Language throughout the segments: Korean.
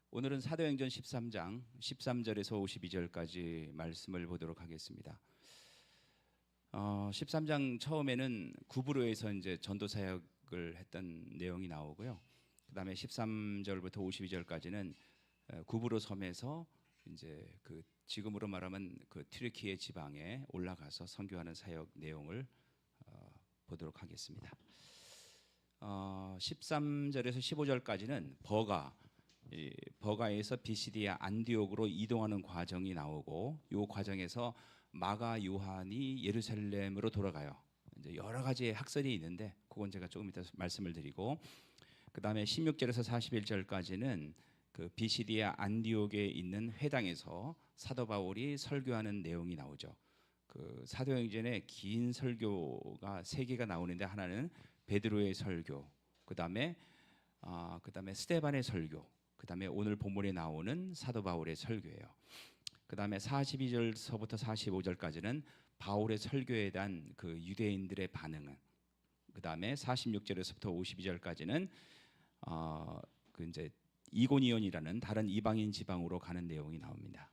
오늘은 사도행전 13장 13절에서 52절까지 말씀을 보도록 하겠습니다. 13장 처음에는 구브로에서 이제 전도 사역을 했던 내용이 나오고요. 그다음에 13절부터 52절까지는 구브로 섬에서 이제 그 지금으로 말하면 그 튀르키예 지방에 올라가서 선교하는 사역 내용을 보도록 하겠습니다. 13절에서 15절까지는 버가에서 비시디아 안디옥으로 이동하는 과정이 나오고, 이 과정에서 마가 요한이 예루살렘으로 돌아가요. 이제 여러 가지 학설이 있는데 그건 제가 조금 이따 말씀을 드리고, 그 다음에 16절에서 41절까지는 그 비시디아 안디옥에 있는 회당에서 사도 바울이 설교하는 내용이 나오죠. 그 사도행전에 긴 설교가 3개가 나오는데, 하나는 베드로의 설교, 그 다음에 스데반의 설교, 그 다음에 오늘 본문에 나오는 사도 바울의 설교예요. 그 다음에 42절서부터 45절까지는 바울의 설교에 대한 그 유대인들의 반응은, 그 다음에 46절에서부터 52절까지는 그 이제 이고니온이라는 다른 이방인 지방으로 가는 내용이 나옵니다.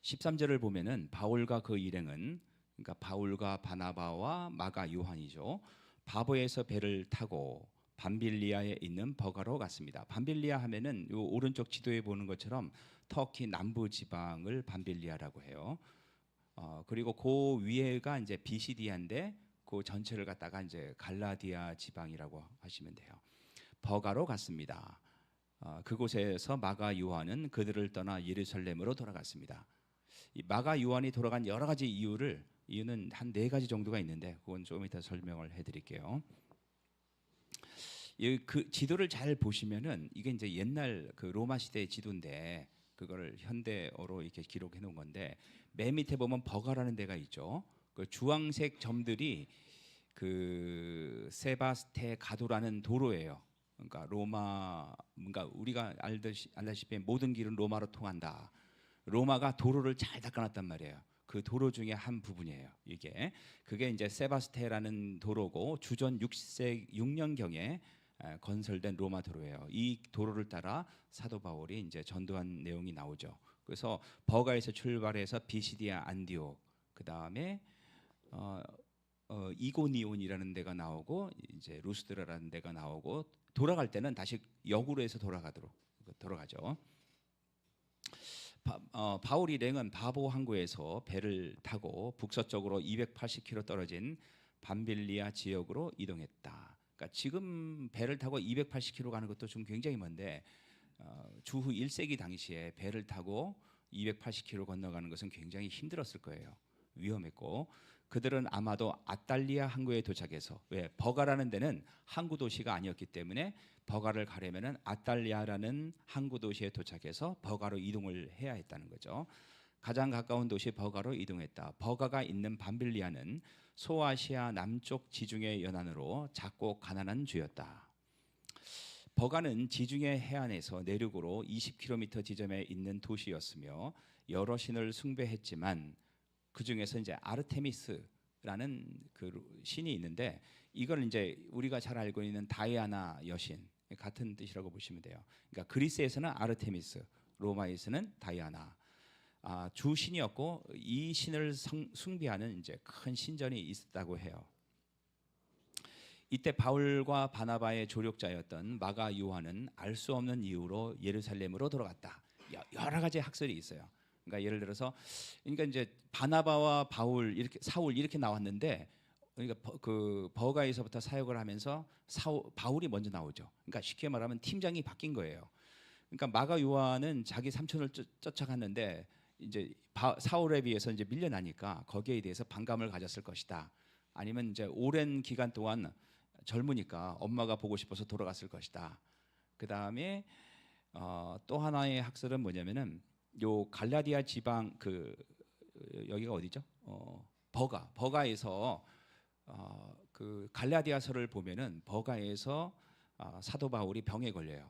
13절을 보면은 바울과 그 일행은, 그러니까 바울과 바나바와 마가 요한이죠, 바보에서 배를 타고 밤빌리아에 있는 버가로 갔습니다. 밤빌리아 하면은 요 오른쪽 지도에 보는 것처럼 터키 남부 지방을 밤빌리아라고 해요. 그리고 그 위에가 이제 비시디아인데 그 전체를 갖다가 이제 갈라디아 지방이라고 하시면 돼요. 버가로 갔습니다. 그곳에서 마가 요한은 그들을 떠나 예루살렘으로 돌아갔습니다. 이 마가 요한이 돌아간 여러 가지 이유는 한 4가지 정도가 있는데, 그건 좀 이따 설명을 해드릴게요. 그 지도를 잘 보시면은 이게 이제 옛날 그 로마 시대의 지도인데, 그거를 현대어로 이렇게 기록해 놓은 건데, 맨 밑에 보면 버가라는 데가 있죠. 그 주황색 점들이 그 세바스테 가도라는 도로예요. 그러니까 뭔가 우리가 알다시피 모든 길은 로마로 통한다. 로마가 도로를 잘 닦아놨단 말이에요. 그 도로 중에 한 부분이에요. 그게 이제 세바스테라는 도로고, 주전 6년경에 건설된 로마 도로예요. 이 도로를 따라 사도 바울이 이제 전도한 내용이 나오죠. 그래서 버가에서 출발해서 비시디아 안디옥, 그 다음에 이고니온이라는 데가 나오고, 이제 루스드라라는 데가 나오고, 돌아갈 때는 다시 역으로 해서 돌아가죠. 바울 일행은 바보 항구에서 배를 타고 북서쪽으로 280km 떨어진 밤빌리아 지역으로 이동했다. 그러니까 지금 배를 타고 280km 가는 것도 좀 굉장히 먼데, 주후 1세기 당시에 배를 타고 280km 건너가는 것은 굉장히 힘들었을 거예요. 위험했고, 그들은 아마도 아탈리아 항구에 도착해서, 왜 버가라는 데는 항구 도시가 아니었기 때문에 버가를 가려면은 아탈리아라는 항구 도시에 도착해서 버가로 이동을 해야 했다는 거죠. 가장 가까운 도시 버가로 이동했다. 버가가 있는 밤빌리아는 소아시아 남쪽 지중해 연안으로 작고 가난한 주였다. 버가는 지중해 해안에서 내륙으로 20km 지점에 있는 도시였으며 여러 신을 숭배했지만, 그 중에서 이제 아르테미스라는 그 신이 있는데, 이걸 이제 우리가 잘 알고 있는 다이아나 여신 같은 뜻이라고 보시면 돼요. 그러니까 그리스에서는 아르테미스, 로마에서는 다이아나, 주 신이었고, 이 신을 숭배하는 이제 큰 신전이 있었다고 해요. 이때 바울과 바나바의 조력자였던 마가 요한은 알 수 없는 이유로 예루살렘으로 돌아갔다. 여러 가지 학설이 있어요. 그러니까 예를 들어서, 그러니까 이제 바나바와 사울 이렇게 나왔는데, 그러니까 그 버가에서부터 사역을 하면서 바울이 먼저 나오죠. 그러니까 쉽게 말하면 팀장이 바뀐 거예요. 그러니까 마가 요한은 자기 삼촌을 쫓아갔는데, 이제 사울에 비해서 이제 밀려나니까 거기에 대해서 반감을 가졌을 것이다. 아니면 이제 오랜 기간 동안 젊으니까 엄마가 보고 싶어서 돌아갔을 것이다. 그 다음에 또 하나의 학설은 뭐냐면은, 요 갈라디아 지방, 여기가 어디죠? 버가에서 그 갈라디아서를 보면은 버가에서 사도 바울이 병에 걸려요.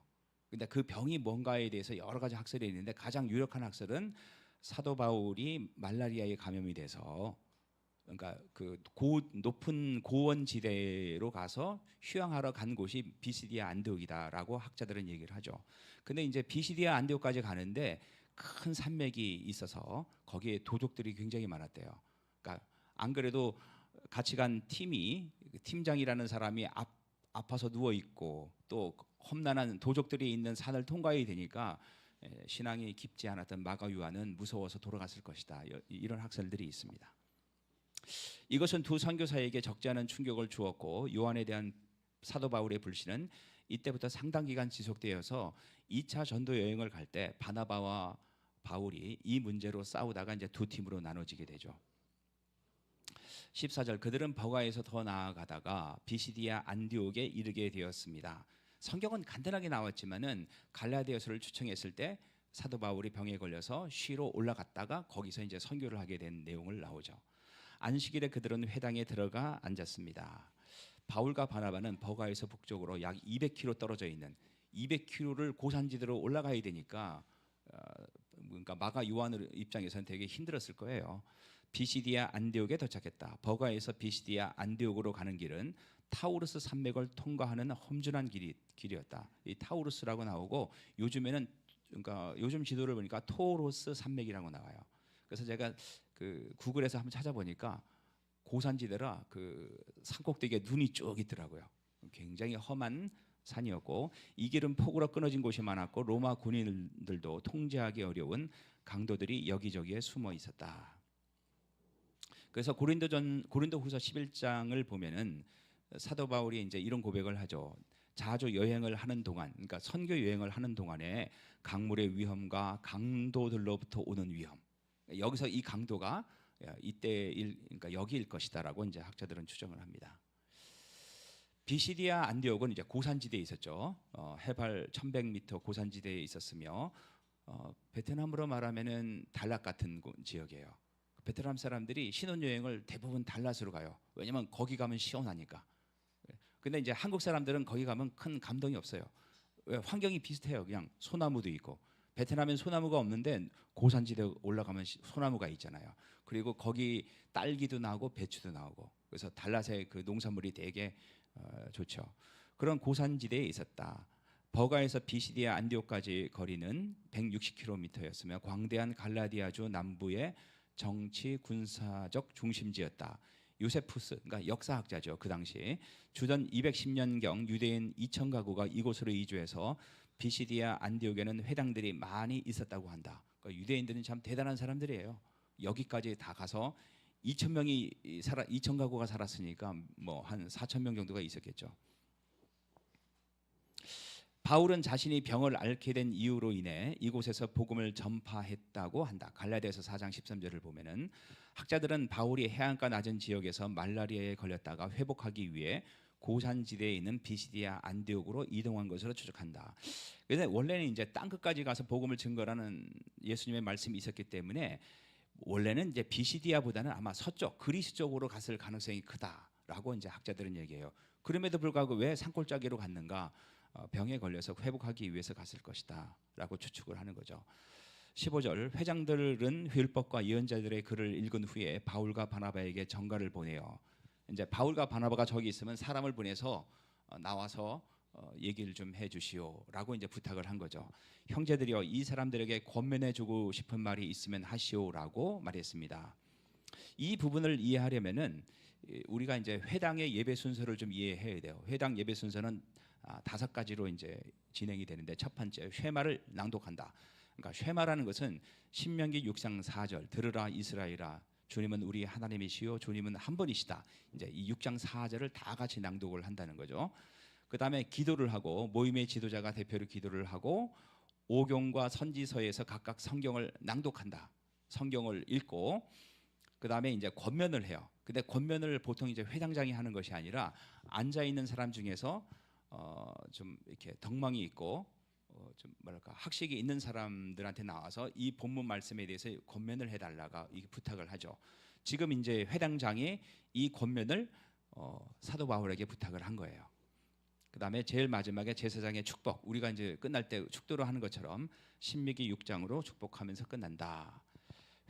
근데 그 병이 뭔가에 대해서 여러 가지 학설이 있는데, 가장 유력한 학설은 사도 바울이 말라리아에 감염이 돼서 그러니까 그 높은 고원지대로 가서 휴양하러 간 곳이 비시디아 안디옥이다라고 학자들은 얘기를 하죠. 근데 이제 비시디아 안디옥까지 가는데 큰 산맥이 있어서 거기에 도적들이 굉장히 많았대요. 그러니까 안 그래도 같이 간 팀장이라는 사람이 아파서 누워 있고 또 험난한 도적들이 있는 산을 통과해야 되니까 신앙이 깊지 않았던 마가 요한은 무서워서 돌아갔을 것이다. 이런 학설들이 있습니다. 이것은 두 선교사에게 적지 않은 충격을 주었고 요한에 대한 사도 바울의 불신은 이때부터 상당 기간 지속되어서 2차 전도 여행을 갈 때 바나바와 바울이 이 문제로 싸우다가 이제 두 팀으로 나눠지게 되죠. 14절 그들은 버가에서 더 나아가다가 비시디아 안디옥에 이르게 되었습니다. 성경은 간단하게 나왔지만은 갈라디아서를 추청했을 때 사도 바울이 병에 걸려서 쉬러 올라갔다가 거기서 이제 선교를 하게 된 내용을 나오죠. 안식일에 그들은 회당에 들어가 앉았습니다. 바울과 바나바는 버가에서 북쪽으로 약 200km 떨어져 있는 200km를 고산지대로 올라가야 되니까 그러니까 마가 요한 입장에서는 되게 힘들었을 거예요. 비시디아 안디옥에 도착했다. 버가에서 비시디아 안디옥으로 가는 길은 타우루스 산맥을 통과하는 험준한 길이었다. 이 타우루스라고 나오고 요즘에는 그러니까 요즘 지도를 보니까 토로스 산맥이라고 나와요. 그래서 제가 그 구글에서 한번 찾아보니까 고산지대라 그 산꼭대기에 눈이 쭉 있더라고요. 굉장히 험한 산이었고 이 길은 폭우로 끊어진 곳이 많았고 로마 군인들도 통제하기 어려운 강도들이 여기저기에 숨어 있었다. 그래서 고린도후서 11장을 보면은 사도 바울이 이제 이런 고백을 하죠. 자주 여행을 하는 동안, 그러니까 선교 여행을 하는 동안에 강물의 위험과 강도들로부터 오는 위험. 여기서 이 강도가 그러니까 여기일 것이다라고 이제 학자들은 추정을 합니다. 비시디아 안디옥은 이제 고산지대에 있었죠. 해발 1,100m 고산지대에 있었으며 베트남으로 말하면은 달랏 같은 지역이에요. 베트남 사람들이 신혼여행을 대부분 달랏으로 가요. 왜냐면 거기 가면 시원하니까. 근데 이제 한국 사람들은 거기 가면 큰 감동이 없어요. 왜? 환경이 비슷해요. 그냥 소나무도 있고. 베트남엔 소나무가 없는데 고산지대 올라가면 소나무가 있잖아요. 그리고 거기 딸기도 나오고 배추도 나오고. 그래서 달랏의 그 농산물이 되게 좋죠. 그런 고산지대에 있었다. 버가에서 비시디아 안디옥까지 거리는 160km였으며 광대한 갈라디아주 남부의 정치 군사적 중심지였다. 요세푸스, 그러니까 역사학자죠. 그 당시 주전 210년경 유대인 2,000가구가 이곳으로 이주해서 비시디아 안디옥에는 회당들이 많이 있었다고 한다. 그러니까 유대인들은 참 대단한 사람들이에요. 여기까지 다 가서 2,000가구가 살았으니까 뭐 한 4,000명 정도가 있었겠죠. 바울은 자신이 병을 앓게 된 이유로 인해 이곳에서 복음을 전파했다고 한다. 갈라디아서 4장 13절을 보면은 학자들은 바울이 해안가 낮은 지역에서 말라리아에 걸렸다가 회복하기 위해 고산지대에 있는 비시디아 안디옥으로 이동한 것으로 추측한다. 그래서 원래는 이제 땅 끝까지 가서 복음을 증거라는 예수님의 말씀이 있었기 때문에 원래는 이제 비시디아보다는 아마 서쪽 그리스 쪽으로 갔을 가능성이 크다라고 이제 학자들은 얘기해요. 그럼에도 불구하고 왜 산골짜기로 갔는가? 병에 걸려서 회복하기 위해서 갔을 것이다라고 추측을 하는 거죠. 15절 회장들은 율법과 예언자들의 글을 읽은 후에 바울과 바나바에게 전가를 보내요. 이제 바울과 바나바가 저기 있으면 사람을 보내서 나와서 얘기를 좀 해주시오라고 이제 부탁을 한 거죠. 형제들이여 이 사람들에게 권면해주고 싶은 말이 있으면 하시오라고 말했습니다. 이 부분을 이해하려면은 우리가 이제 회당의 예배 순서를 좀 이해해야 돼요. 회당 예배 순서는 5가지로 이제 진행이 되는데 첫 번째 쉐마를 낭독한다. 그러니까 쉐마라는 것은 신명기 6장 4절 들으라 이스라엘아 주님은 우리 하나님이시요 주님은 한 분이시다. 이제 이 6장 4절을 다 같이 낭독을 한다는 거죠. 그다음에 기도를 하고 모임의 지도자가 대표로 기도를 하고 오경과 선지서에서 각각 성경을 낭독한다. 성경을 읽고 그다음에 이제 권면을 해요. 근데 권면을 보통 이제 회당장이 하는 것이 아니라 앉아 있는 사람 중에서 좀 이렇게 덕망이 있고 좀 뭐랄까 학식이 있는 사람들한테 나와서 이 본문 말씀에 대해서 권면을 해달라가 이 부탁을 하죠. 지금 이제 회당장이 이 권면을 사도 바울에게 부탁을 한 거예요. 그다음에 제일 마지막에 제사장의 축복. 우리가 이제 끝날 때 축도를 하는 것처럼 신명기 6장으로 축복하면서 끝난다.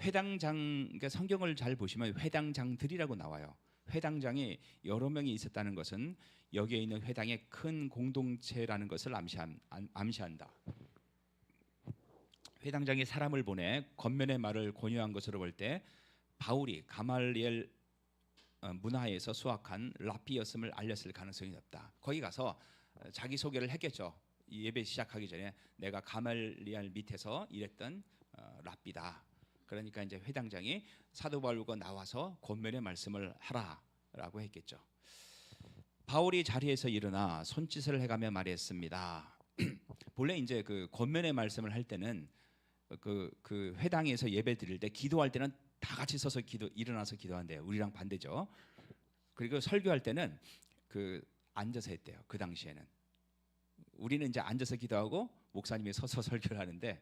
회당장, 그러니까 성경을 잘 보시면 회당장들이라고 나와요. 회당장이 여러 명이 있었다는 것은 여기에 있는 회당의 큰 공동체라는 것을 암시한다. 회당장이 사람을 보내 권면의 말을 권유한 것으로 볼 때 바울이 가말리엘 문화에서 수학한 랍비였음을 알렸을 가능성이 높다. 거기 가서 자기 소개를 했겠죠. 예배 시작하기 전에 내가 가말리엘 밑에서 일했던 랍비다. 그러니까 이제 회당장이 사도 바울과 나와서 권면의 말씀을 하라라고 했겠죠. 바울이 자리에서 일어나 손짓을 해가며 말했습니다. 본래 이제 그 권면의 말씀을 할 때는 그 회당에서 예배 드릴 때 기도할 때는 다 같이 서서 일어나서 기도한대요. 우리랑 반대죠. 그리고 설교할 때는 그 앉아서 했대요. 그 당시에는 우리는 이제 앉아서 기도하고 목사님이 서서 설교를 하는데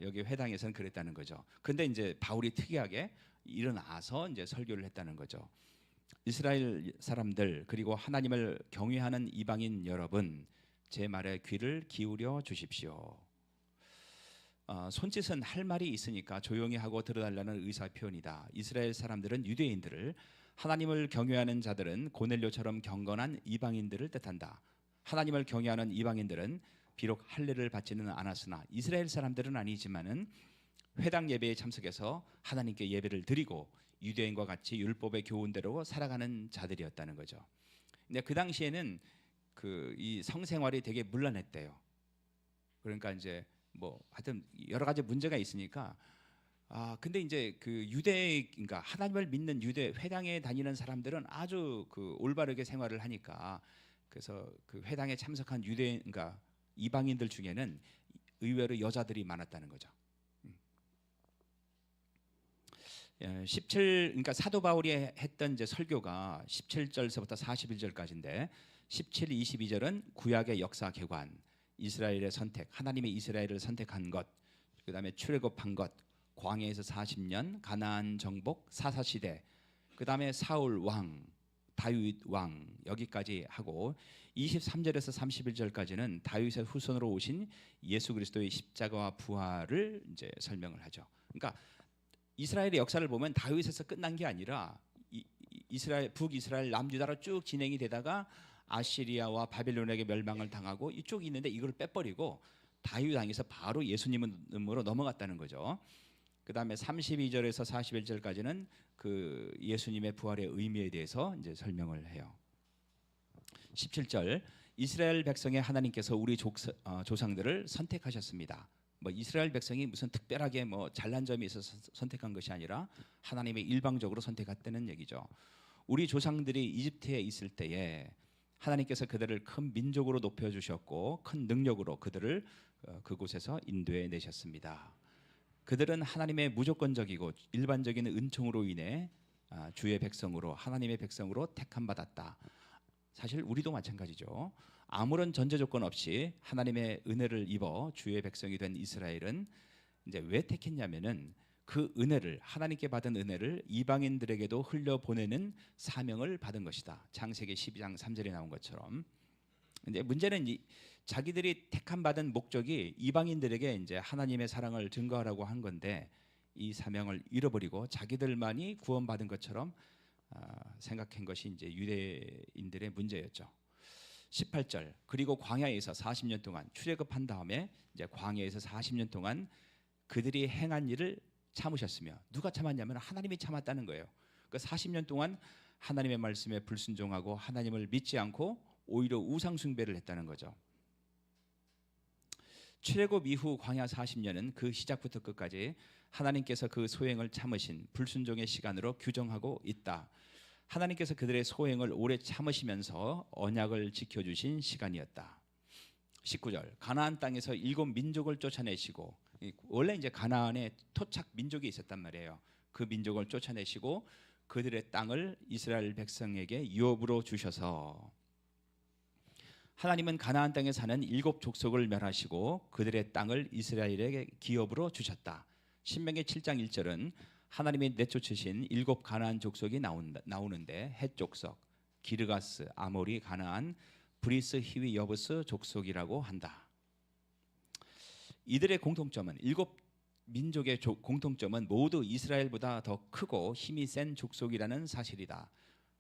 여기 회당에서는 그랬다는 거죠. 근데 이제 바울이 특이하게 일어나서 이제 설교를 했다는 거죠. 이스라엘 사람들 그리고 하나님을 경외하는 이방인 여러분, 제 말에 귀를 기울여 주십시오. 손짓은 할 말이 있으니까 조용히 하고 들어달라는 의사 표현이다. 이스라엘 사람들은 유대인들을, 하나님을 경외하는 자들은 고넬료처럼 경건한 이방인들을 뜻한다. 하나님을 경외하는 이방인들은 비록 할례를 받지는 않았으나 이스라엘 사람들은 아니지만은 회당 예배에 참석해서 하나님께 예배를 드리고 유대인과 같이 율법의 교훈대로 살아가는 자들이었다는 거죠. 근데 그 당시에는 이 성생활이 되게 문란했대요. 그러니까 이제 뭐 하여튼 여러 가지 문제가 있으니까 근데 이제 그러니까 하나님을 믿는 유대 회당에 다니는 사람들은 아주 올바르게 생활을 하니까, 그래서 그 회당에 참석한 그러니까 이방인들 중에는 의외로 여자들이 많았다는 거죠. 그러니까 사도 바울이 했던 이제 설교가 17절서부터 41절까지인데 17, 22절은 구약의 역사 개관, 이스라엘의 선택, 하나님의 이스라엘을 선택한 것, 그다음에 출애굽한 것, 광야에서 40년, 가나안 정복, 사사시대, 그다음에 사울 왕, 다윗 왕 여기까지 하고 23절에서 31절까지는 다윗의 후손으로 오신 예수 그리스도의 십자가와 부활을 이제 설명을 하죠. 그러니까 이스라엘의 역사를 보면 다윗에서 끝난 게 아니라 북이스라엘 남유다로 쭉 진행이 되다가 아시리아와 바벨론에게 멸망을 당하고 이쪽이 있는데 이걸 빼버리고 다윗 왕에서 바로 예수님으로 넘어갔다는 거죠. 그다음에 32절에서 41절까지는 그 예수님의 부활의 의미에 대해서 이제 설명을 해요. 17절, 이스라엘 백성의 하나님께서 우리 조상들을 선택하셨습니다. 뭐 이스라엘 백성이 무슨 특별하게 뭐 잘난 점이 있어서 선택한 것이 아니라 하나님이 일방적으로 선택했다는 얘기죠. 우리 조상들이 이집트에 있을 때에 하나님께서 그들을 큰 민족으로 높여주셨고 큰 능력으로 그들을 그곳에서 인도해 내셨습니다. 그들은 하나님의 무조건적이고 일반적인 은총으로 인해 주의 백성으로, 하나님의 백성으로 택함 받았다. 사실 우리도 마찬가지죠. 아무런 전제 조건 없이 하나님의 은혜를 입어 주의 백성이 된 이스라엘은 이제 왜 택했냐면은 그 은혜를, 하나님께 받은 은혜를 이방인들에게도 흘려보내는 사명을 받은 것이다. 창세기 12장 3절에 나온 것처럼. 근데 문제는 자기들이 택함 받은 목적이 이방인들에게 이제 하나님의 사랑을 증거하라고 한 건데 이 사명을 잃어버리고 자기들만이 구원받은 것처럼 생각한 것이 이제 유대인들의 문제였죠. 18절, 그리고 광야에서 40년 동안 출애굽한 다음에 이제 광야에서 40년 동안 그들이 행한 일을 참으셨으며, 누가 참았냐면 하나님이 참았다는 거예요. 그 40년 동안 하나님의 말씀에 불순종하고 하나님을 믿지 않고 오히려 우상 숭배를 했다는 거죠. 출애굽 이후 광야 40년은 그 시작부터 끝까지 하나님께서 그 소행을 참으신 불순종의 시간으로 규정하고 있다. 하나님께서 그들의 소행을 오래 참으시면서 언약을 지켜주신 시간이었다. 19절, 가나안 땅에서 7 민족을 쫓아내시고, 원래 이제 가나안에 토착 민족이 있었단 말이에요. 그 민족을 쫓아내시고 그들의 땅을 이스라엘 백성에게 유업으로 주셔서, 하나님은 가나안 땅에 사는 7 족속을 멸하시고 그들의 땅을 이스라엘에게 기업으로 주셨다. 신명기 7장 1절은 하나님이 내쫓으신 7 가나안 족속이 나오는데 헷 족속, 기르가스, 아모리, 가나안, 브리스, 히위, 여부스 족속이라고 한다. 이들의 공통점은 7 민족의 공통점은 모두 이스라엘보다 더 크고 힘이 센 족속이라는 사실이다.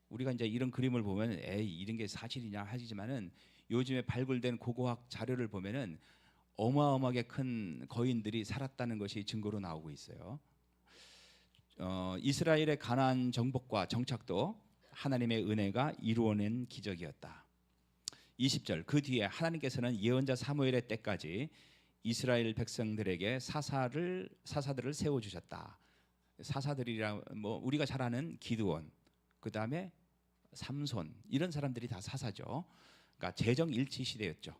우리가 이제 이런 그림을 보면 에이 이런 게 사실이냐 하지만은 요즘에 발굴된 고고학 자료를 보면은 어마어마하게 큰 거인들이 살았다는 것이 증거로 나오고 있어요. 이스라엘의 가나안 정복과 정착도 하나님의 은혜가 이루어낸 기적이었다. 20절 그 뒤에 하나님께서는 예언자 사무엘의 때까지 이스라엘 백성들에게 사사들을 세워 주셨다. 사사들이라 뭐 우리가 잘 아는 기드온, 그다음에 삼손 이런 사람들이 다 사사죠. 그러니까 재정 일치 시대였죠.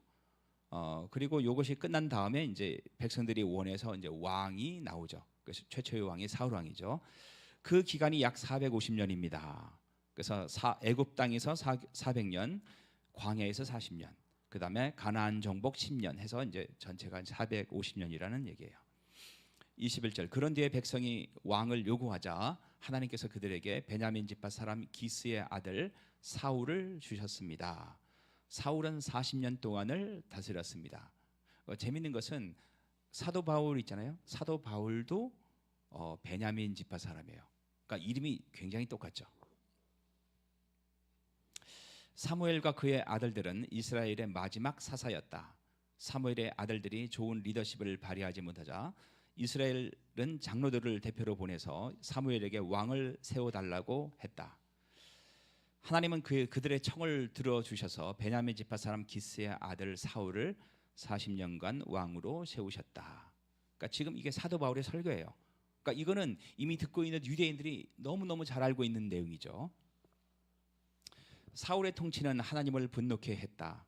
그리고 이것이 끝난 다음에 이제 백성들이 원해서 이제 왕이 나오죠. 그래서 최초의 왕이 사울 왕이죠. 그 기간이 약 450년입니다. 그래서 애굽 땅에서 400년, 광야에서 40년, 그다음에 가나안 정복 10년 해서 이제 전체가 450년이라는 얘기예요. 21절 그런 뒤에 백성이 왕을 요구하자 하나님께서 그들에게 베냐민 지파 사람 기스의 아들 사울을 주셨습니다. 사울은 40년 동안을 다스렸습니다. 재밌는 것은 사도 바울 있잖아요. 사도 바울도 베냐민 지파 사람이에요. 그러니까 이름이 굉장히 똑같죠. 사무엘과 그의 아들들은 이스라엘의 마지막 사사였다. 사무엘의 아들들이 좋은 리더십을 발휘하지 못하자 이스라엘은 장로들을 대표로 보내서 사무엘에게 왕을 세워달라고 했다. 하나님은 그들의 청을 들어주셔서 베냐민 지파 사람 기스의 아들 사울을 40년간 왕으로 세우셨다. 그러니까 지금 이게 사도 바울의 설교예요. 그러니까 이거는 이미 듣고 있는 유대인들이 너무너무 잘 알고 있는 내용이죠. 사울의 통치는 하나님을 분노케 했다.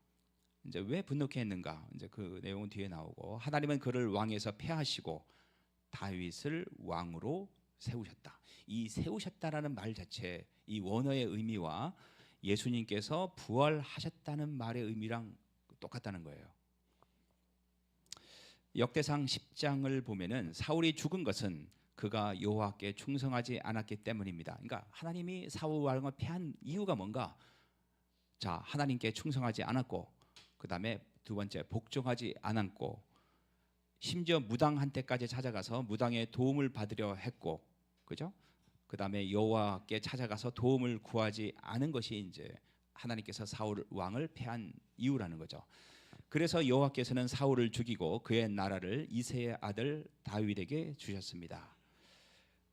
이제 왜 분노케 했는가? 이제 그 내용은 뒤에 나오고 하나님은 그를 왕에서 폐하시고 다윗을 왕으로 세우셨다. 이 세우셨다라는 말 자체, 이 원어의 의미와 예수님께서 부활하셨다는 말의 의미랑 똑같다는 거예요. 역대상 10장을 보면은 사울이 죽은 것은 그가 여호와께 충성하지 않았기 때문입니다. 그러니까 하나님이 사울 왕을 폐한 이유가 뭔가? 자, 하나님께 충성하지 않았고, 그 다음에 두 번째 복종하지 않았고, 심지어 무당 한테까지 찾아가서 무당의 도움을 받으려 했고, 그죠? 그 다음에 여호와께 찾아가서 도움을 구하지 않은 것이 이제 하나님께서 사울 왕을 폐한 이유라는 거죠. 그래서 여호와께서는 사울을 죽이고 그의 나라를 이새의 아들 다윗에게 주셨습니다.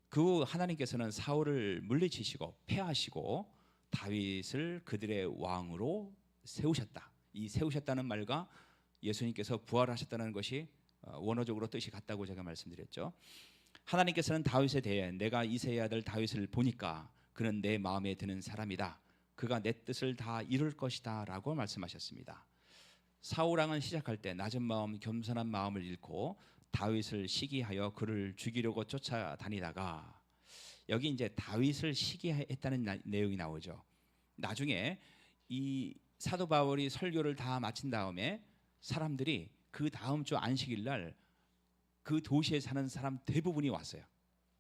그 후 하나님께서는 사울을 물리치시고 폐하시고 다윗을 그들의 왕으로 세우셨다. 이 세우셨다는 말과 예수님께서 부활하셨다는 것이 원어적으로 뜻이 같다고 제가 말씀드렸죠. 하나님께서는 다윗에 대해 내가 이새의 아들 다윗을 보니까 그는 내 마음에 드는 사람이다. 그가 내 뜻을 다 이룰 것이다 라고 말씀하셨습니다. 사울 왕은 시작할 때 낮은 마음 겸손한 마음을 잃고 다윗을 시기하여 그를 죽이려고 쫓아다니다가 여기 이제 다윗을 시기했다는 내용이 나오죠. 나중에 이 사도 바울이 설교를 다 마친 다음에 사람들이 그 다음 주 안식일 날 그 도시에 사는 사람 대부분이 왔어요.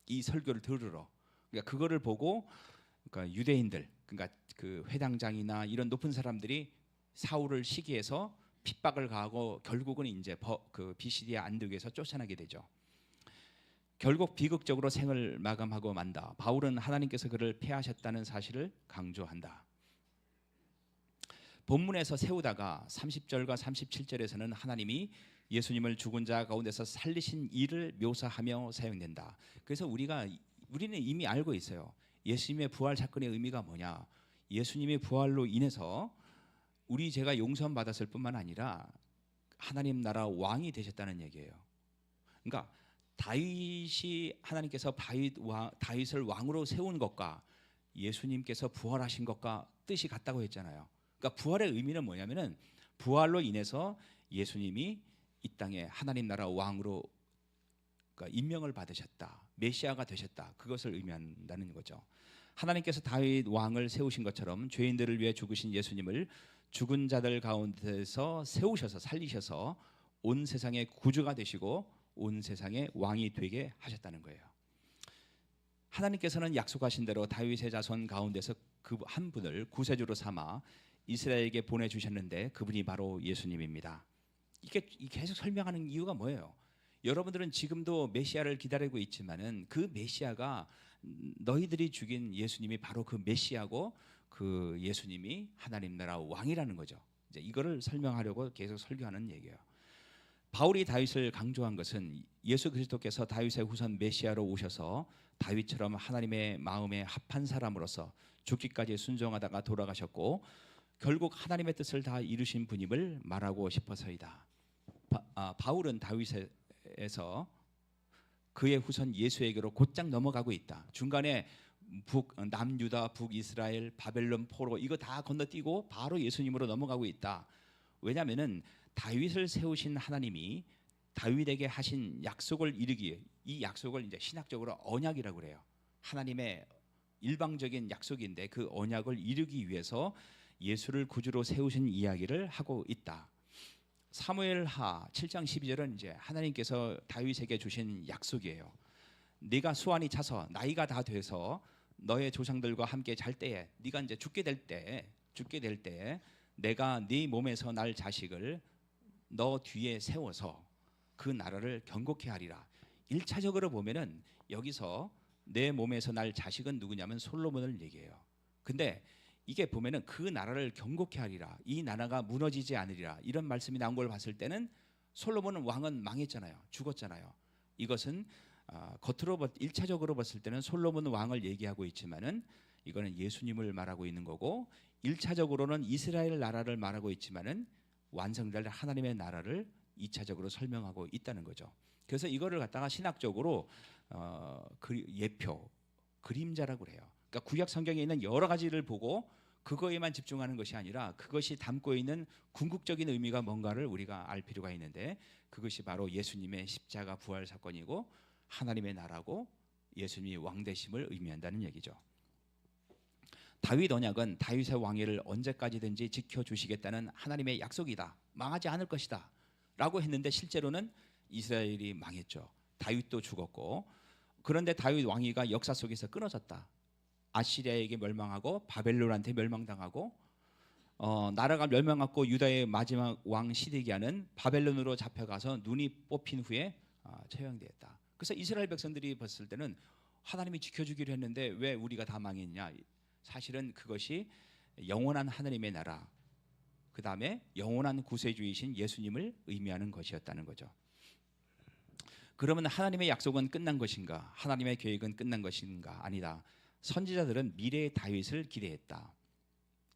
이 설교를 들으러. 그러니까 그거를 보고 그러니까 유대인들, 그러니까 그 회당장이나 이런 높은 사람들이 사울을 시기해서 핍박을 가하고 결국은 이제 그 비시디아 안디옥에서 쫓아나게 되죠. 결국 비극적으로 생을 마감하고 만다. 바울은 하나님께서 그를 폐하셨다는 사실을 강조한다. 본문에서 세우다가 30절과 37절에서는 하나님이 예수님을 죽은 자 가운데서 살리신 일을 묘사하며 사용된다. 그래서 우리는 이미 알고 있어요. 예수님의 부활 사건의 의미가 뭐냐? 예수님의 부활로 인해서 우리 죄가 용서함 받았을 뿐만 아니라 하나님 나라 왕이 되셨다는 얘기예요. 그러니까 다윗이 하나님께서 다윗을 왕으로 세운 것과 예수님께서 부활하신 것과 뜻이 같다고 했잖아요. 그러니까 부활의 의미는 뭐냐면은 부활로 인해서 예수님이 이 땅에 하나님 나라 왕으로 그러니까 임명을 받으셨다. 메시아가 되셨다. 그것을 의미한다는 거죠. 하나님께서 다윗 왕을 세우신 것처럼 죄인들을 위해 죽으신 예수님을 죽은 자들 가운데서 세우셔서 살리셔서 온 세상의 구주가 되시고 온 세상의 왕이 되게 하셨다는 거예요. 하나님께서는 약속하신 대로 다윗의 자손 가운데서 그 한 분을 구세주로 삼아 이스라엘에게 보내주셨는데 그분이 바로 예수님입니다. 이게 계속 설명하는 이유가 뭐예요? 여러분들은 지금도 메시아를 기다리고 있지만은 그 메시아가 너희들이 죽인 예수님이 바로 그 메시아고 그 예수님이 하나님 나라 왕이라는 거죠. 이제 이거를 설명하려고 계속 설교하는 얘기예요. 바울이 다윗을 강조한 것은 예수 그리스도께서 다윗의 후손 메시아로 오셔서 다윗처럼 하나님의 마음에 합한 사람으로서 죽기까지 순종하다가 돌아가셨고 결국 하나님의 뜻을 다 이루신 분임을 말하고 싶어서이다. 바울은 다윗에서 그의 후손 예수에게로 곧장 넘어가고 있다. 중간에 남유다, 북이스라엘, 바벨론, 포로 이거 다 건너뛰고 바로 예수님으로 넘어가고 있다. 왜냐하면은 다윗을 세우신 하나님이 다윗에게 하신 약속을 이루기에 이 약속을 이제 신학적으로 언약이라고 그래요. 하나님의 일방적인 약속인데 그 언약을 이루기 위해서 예수를 구주로 세우신 이야기를 하고 있다. 사무엘하 7장 12절은 이제 하나님께서 다윗에게 주신 약속이에요. 네가 수완이 차서 나이가 다 돼서 너의 조상들과 함께 잘 때에 네가 이제 죽게 될 때 내가 네 몸에서 날 자식을 너 뒤에 세워서 그 나라를 견고케 하리라. 1차적으로 보면은 여기서 내 몸에서 날 자식은 누구냐면 솔로몬을 얘기해요. 근데 이게 보면은 그 나라를 견고케 하리라. 이 나라가 무너지지 않으리라. 이런 말씀이 나온 걸 봤을 때는 솔로몬 왕은 망했잖아요. 죽었잖아요. 이것은 겉으로 1차적으로 봤을 때는 솔로몬 왕을 얘기하고 있지만은 이거는 예수님을 말하고 있는 거고 1차적으로는 이스라엘 나라를 말하고 있지만은 완성될 하나님의 나라를 2차적으로 설명하고 있다는 거죠. 그래서 이거를 갖다가 신학적으로 예표, 그림자라고 그래요. 그러니까 구약 성경에 있는 여러 가지를 보고 그거에만 집중하는 것이 아니라 그것이 담고 있는 궁극적인 의미가 뭔가를 우리가 알 필요가 있는데 그것이 바로 예수님의 십자가 부활 사건이고 하나님의 나라고 예수님이 왕 되심을 의미한다는 얘기죠. 다윗 언약은 다윗의 왕위를 언제까지든지 지켜주시겠다는 하나님의 약속이다. 망하지 않을 것이다 라고 했는데 실제로는 이스라엘이 망했죠. 다윗도 죽었고 그런데 다윗 왕위가 역사 속에서 끊어졌다. 아시리아에게 멸망하고 바벨론한테 멸망당하고 나라가 멸망하고 유다의 마지막 왕 시드기야는 바벨론으로 잡혀가서 눈이 뽑힌 후에 처형되었다. 그래서 이스라엘 백성들이 봤을 때는 하나님이 지켜주기로 했는데 왜 우리가 다 망했냐. 사실은 그것이 영원한 하나님의 나라 그 다음에 영원한 구세주이신 예수님을 의미하는 것이었다는 거죠. 그러면 하나님의 약속은 끝난 것인가? 하나님의 계획은 끝난 것인가? 아니다. 선지자들은 미래의 다윗을 기대했다.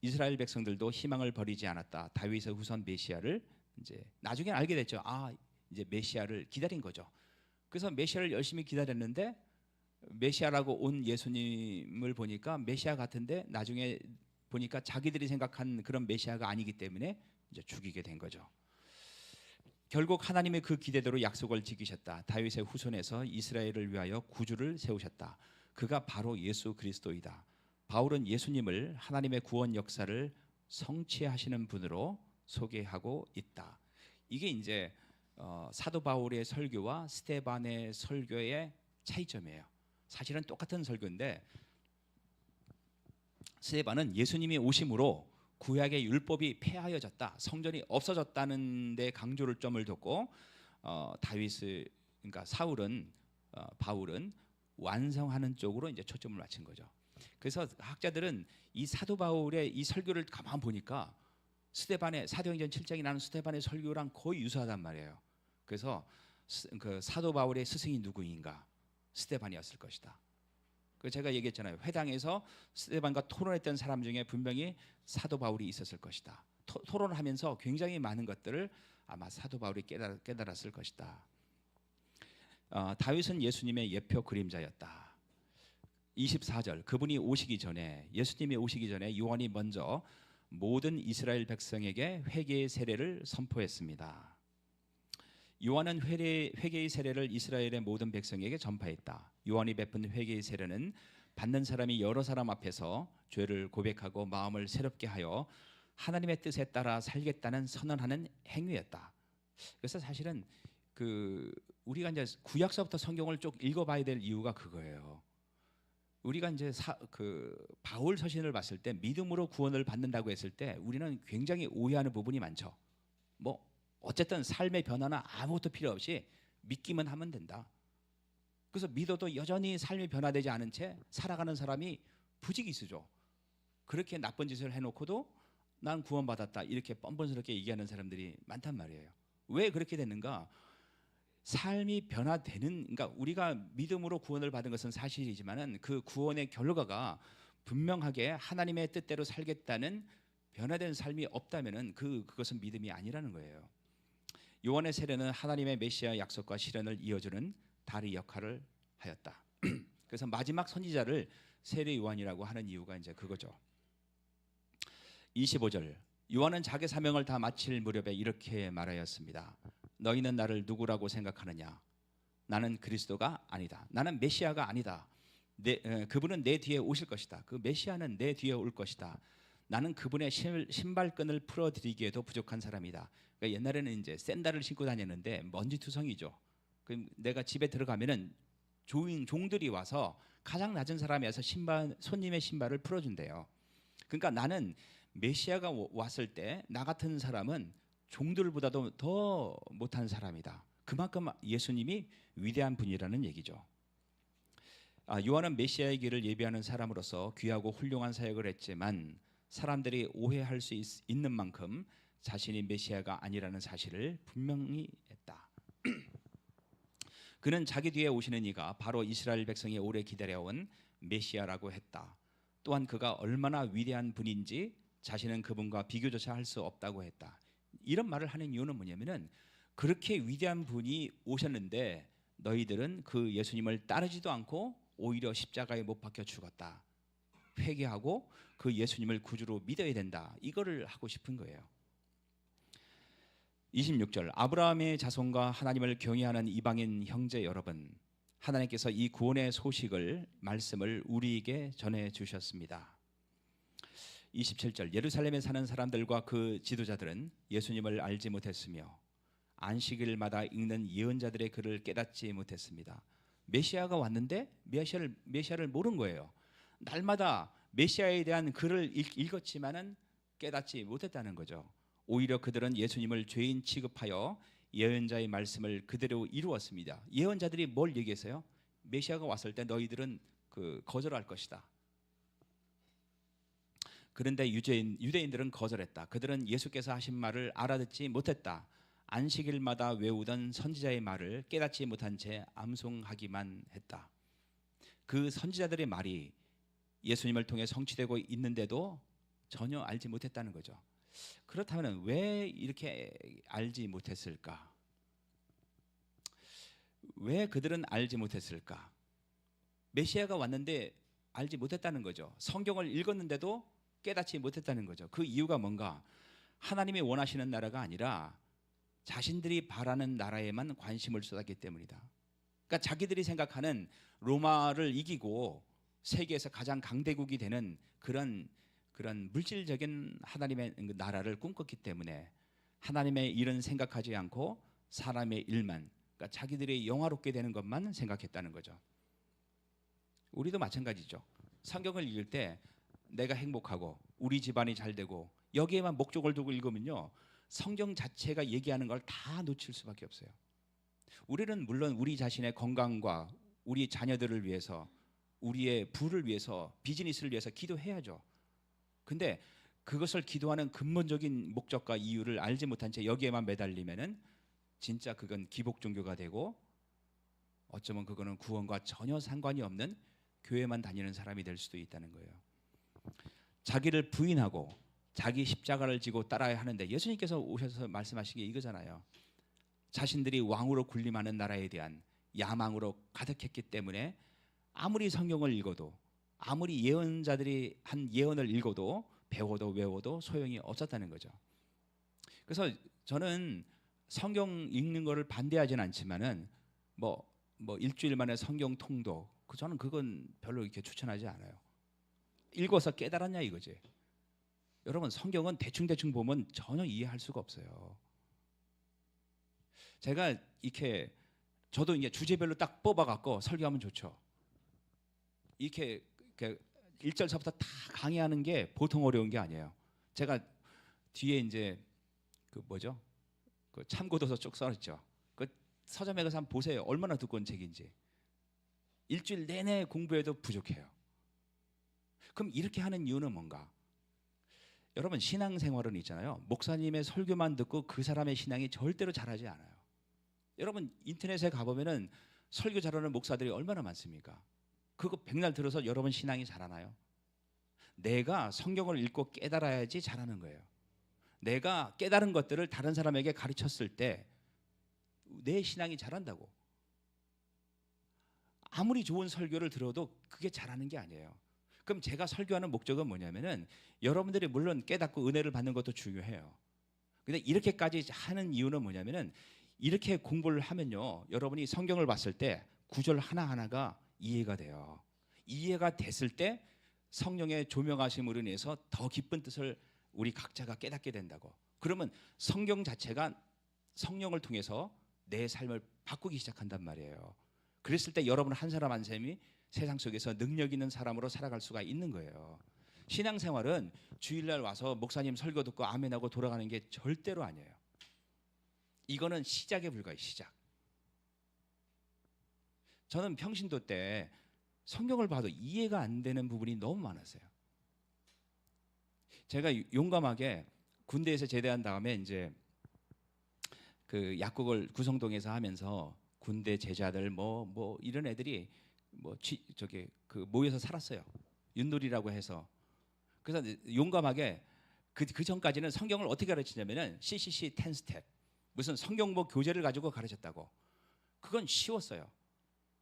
이스라엘 백성들도 희망을 버리지 않았다. 다윗의 후손 메시아를 이제 나중에 알게 됐죠. 이제 메시아를 기다린 거죠. 그래서 메시아를 열심히 기다렸는데 메시아라고 온 예수님을 보니까 메시아 같은데 나중에 보니까 자기들이 생각한 그런 메시아가 아니기 때문에 이제 죽이게 된 거죠. 결국 하나님의 그 기대대로 약속을 지키셨다. 다윗의 후손에서 이스라엘을 위하여 구주를 세우셨다. 그가 바로 예수 그리스도이다. 바울은 예수님을 하나님의 구원 역사를 성취하시는 분으로 소개하고 있다. 이게 이제 사도 바울의 설교와 스데반의 설교의 차이점이에요. 사실은 똑같은 설교인데 스데반은 예수님이 오심으로 구약의 율법이 폐하여졌다, 성전이 없어졌다는 데 강조를 점을 뒀고 그러니까 바울은 완성하는 쪽으로 이제 초점을 맞춘 거죠. 그래서 학자들은 이 사도 바울의 이 설교를 가만 보니까 사도행전 7장이 나는 스데반의 설교랑 거의 유사하단 말이에요. 그래서 그 사도 바울의 스승이 누구인가? 스데반이었을 것이다. 그 제가 얘기했잖아요. 회당에서 스데반과 토론했던 사람 중에 분명히 사도 바울이 있었을 것이다. 토론을 하면서 굉장히 많은 것들을 아마 사도 바울이 깨달았을 것이다. 다윗은 예수님의 예표 그림자였다. 24절 그분이 오시기 전에 예수님이 오시기 전에 요한이 먼저 모든 이스라엘 백성에게 회개의 세례를 선포했습니다. 요한은 회개의 세례를 이스라엘의 모든 백성에게 전파했다. 요한이 베푼 회개의 세례는 받는 사람이 여러 사람 앞에서 죄를 고백하고 마음을 새롭게 하여 하나님의 뜻에 따라 살겠다는 선언하는 행위였다. 그래서 사실은 우리가 이제 구약서부터 성경을 쭉 읽어봐야 될 이유가 그거예요. 우리가 이제 바울 서신을 봤을 때 믿음으로 구원을 받는다고 했을 때 우리는 굉장히 오해하는 부분이 많죠. 어쨌든 삶의 변화나 아무것도 필요 없이 믿기만 하면 된다. 그래서 믿어도 여전히 삶이 변화되지 않은 채 살아가는 사람이 부지기수죠. 그렇게 나쁜 짓을 해놓고도 난 구원받았다 이렇게 뻔뻔스럽게 얘기하는 사람들이 많단 말이에요. 왜 그렇게 됐는가? 삶이 변화되는, 그러니까 우리가 믿음으로 구원을 받은 것은 사실이지만은 그 구원의 결과가 분명하게 하나님의 뜻대로 살겠다는 변화된 삶이 없다면은 그것은 믿음이 아니라는 거예요. 요한의 세례는 하나님의 메시아 약속과 실현을 이어주는 다리 역할을 하였다. 그래서 마지막 선지자를 세례 요한이라고 하는 이유가 이제 그거죠. 25절, 요한은 자기 사명을 다 마칠 무렵에 이렇게 말하였습니다. 너희는 나를 누구라고 생각하느냐? 나는 그리스도가 아니다. 나는 메시아가 아니다. 그분은 내 뒤에 오실 것이다. 그 메시아는 내 뒤에 올 것이다. 나는 그분의 신발끈을 풀어드리기에도 부족한 사람이다. 그러니까 옛날에는 이제 샌들을 신고 다녔는데 먼지투성이죠. 그럼 내가 집에 들어가면은 종들이 와서 가장 낮은 사람이 와서 손님의 신발을 풀어준대요. 그러니까 나는 메시아가 왔을 때 나 같은 사람은 종들보다도 더 못한 사람이다. 그만큼 예수님이 위대한 분이라는 얘기죠. 요한은 메시아의 길을 예비하는 사람으로서 귀하고 훌륭한 사역을 했지만 사람들이 오해할 수 있는 만큼 자신이 메시아가 아니라는 사실을 분명히 했다. 그는 자기 뒤에 오시는 이가 바로 이스라엘 백성이 오래 기다려온 메시아라고 했다. 또한 그가 얼마나 위대한 분인지 자신은 그분과 비교조차 할 수 없다고 했다. 이런 말을 하는 이유는 뭐냐면은 그렇게 위대한 분이 오셨는데 너희들은 그 예수님을 따르지도 않고 오히려 십자가에 못 박혀 죽었다. 회개하고 그 예수님을 구주로 믿어야 된다. 이거를 하고 싶은 거예요. 26절, 아브라함의 자손과 하나님을 경외하는 이방인 형제 여러분, 하나님께서 이 구원의 소식을 말씀을 우리에게 전해 주셨습니다. 27절, 예루살렘에 사는 사람들과 그 지도자들은 예수님을 알지 못했으며 안식일마다 읽는 예언자들의 글을 깨닫지 못했습니다. 메시아가 왔는데 메시아를 모른 거예요. 날마다 메시아에 대한 글을 읽었지만은 깨닫지 못했다는 거죠. 오히려 그들은 예수님을 죄인 취급하여 예언자의 말씀을 그대로 이루었습니다. 예언자들이 뭘 얘기했어요? 메시아가 왔을 때 너희들은 거절할 것이다. 그런데 유대인들은 거절했다. 그들은 예수께서 하신 말을 알아듣지 못했다. 안식일마다 외우던 선지자의 말을 깨닫지 못한 채 암송하기만 했다. 그 선지자들의 말이 예수님을 통해 성취되고 있는데도 전혀 알지 못했다는 거죠. 그렇다면 왜 이렇게 알지 못했을까? 왜 그들은 알지 못했을까? 메시아가 왔는데 알지 못했다는 거죠. 성경을 읽었는데도 깨닫지 못했다는 거죠. 그 이유가 뭔가? 하나님이 원하시는 나라가 아니라 자신들이 바라는 나라에만 관심을 쏟았기 때문이다. 그러니까 자기들이 생각하는 로마를 이기고 세계에서 가장 강대국이 되는 그런 물질적인 하나님의 나라를 꿈꿨기 때문에 하나님의 일은 생각하지 않고 사람의 일만, 그러니까 자기들이 영화롭게 되는 것만 생각했다는 거죠. 우리도 마찬가지죠. 성경을 읽을 때 내가 행복하고 우리 집안이 잘 되고 여기에만 목적을 두고 읽으면요, 성경 자체가 얘기하는 걸 다 놓칠 수밖에 없어요. 우리는 물론 우리 자신의 건강과 우리 자녀들을 위해서, 우리의 부를 위해서, 비즈니스를 위해서 기도해야죠. 근데 그것을 기도하는 근본적인 목적과 이유를 알지 못한 채 여기에만 매달리면은 진짜 그건 기복 종교가 되고 어쩌면 그거는 구원과 전혀 상관이 없는 교회만 다니는 사람이 될 수도 있다는 거예요. 자기를 부인하고 자기 십자가를 지고 따라야 하는데 예수님께서 오셔서 말씀하신 게 이거잖아요. 자신들이 왕으로 군림하는 나라에 대한 야망으로 가득했기 때문에 아무리 성경을 읽어도, 아무리 예언자들이 한 예언을 읽어도 배워도 외워도 소용이 없었다는 거죠. 그래서 저는 성경 읽는 거를 반대하지는 않지만은 뭐 일주일 만에 성경 통독, 저는 그건 별로 이렇게 추천하지 않아요. 읽어서 깨달았냐 이거지. 여러분, 성경은 대충 보면 전혀 이해할 수가 없어요. 제가 이렇게 저도 이제 주제별로 딱 뽑아갖고 설교하면 좋죠. 이렇게 1절서부터 다 강의하는 게 보통 어려운 게 아니에요. 제가 뒤에 이제 그 참고도서 쭉 써놨죠. 그 서점에 가서 한번 보세요. 얼마나 두꺼운 책인지. 일주일 내내 공부해도 부족해요. 그럼 이렇게 하는 이유는 뭔가? 여러분, 신앙생활은 있잖아요. 목사님의 설교만 듣고 그 사람의 신앙이 절대로 자라지 않아요. 여러분, 인터넷에 가보면은 설교 잘하는 목사들이 얼마나 많습니까? 그거 백날 들어서 여러분 신앙이 자라나요? 내가 성경을 읽고 깨달아야지 자라는 거예요. 내가 깨달은 것들을 다른 사람에게 가르쳤을 때 내 신앙이 자란다고. 아무리 좋은 설교를 들어도 그게 자라는 게 아니에요. 그럼 제가 설교하는 목적은 뭐냐면은 여러분들이 물론 깨닫고 은혜를 받는 것도 중요해요. 근데 이렇게까지 하는 이유는 뭐냐면은 이렇게 공부를 하면요, 여러분이 성경을 봤을 때 구절 하나하나가 이해가 돼요. 이해가 됐을 때 성령의 조명하심으로 인해서 더 깊은 뜻을 우리 각자가 깨닫게 된다고. 그러면 성경 자체가 성령을 통해서 내 삶을 바꾸기 시작한단 말이에요. 그랬을 때 여러분 한 사람 한 사람이 세상 속에서 능력 있는 사람으로 살아갈 수가 있는 거예요. 신앙생활은 주일날 와서 목사님 설교 듣고 아멘하고 돌아가는 게 절대로 아니에요. 이거는 시작에 불과해요. 시작. 저는 평신도 때 성경을 봐도 이해가 안 되는 부분이 너무 많았어요. 제가 용감하게 군대에서 제대한 다음에 이제 그 약국을 구성동에서 하면서 군대 제자들 뭐 이런 애들이 저기 그 모여서 살았어요. 윷놀이라고 해서. 그래서 용감하게 그 전까지는 성경을 어떻게 가르치냐면은 CCC 10 스텝, 무슨 성경복 교재를 가지고 가르쳤다고. 그건 쉬웠어요.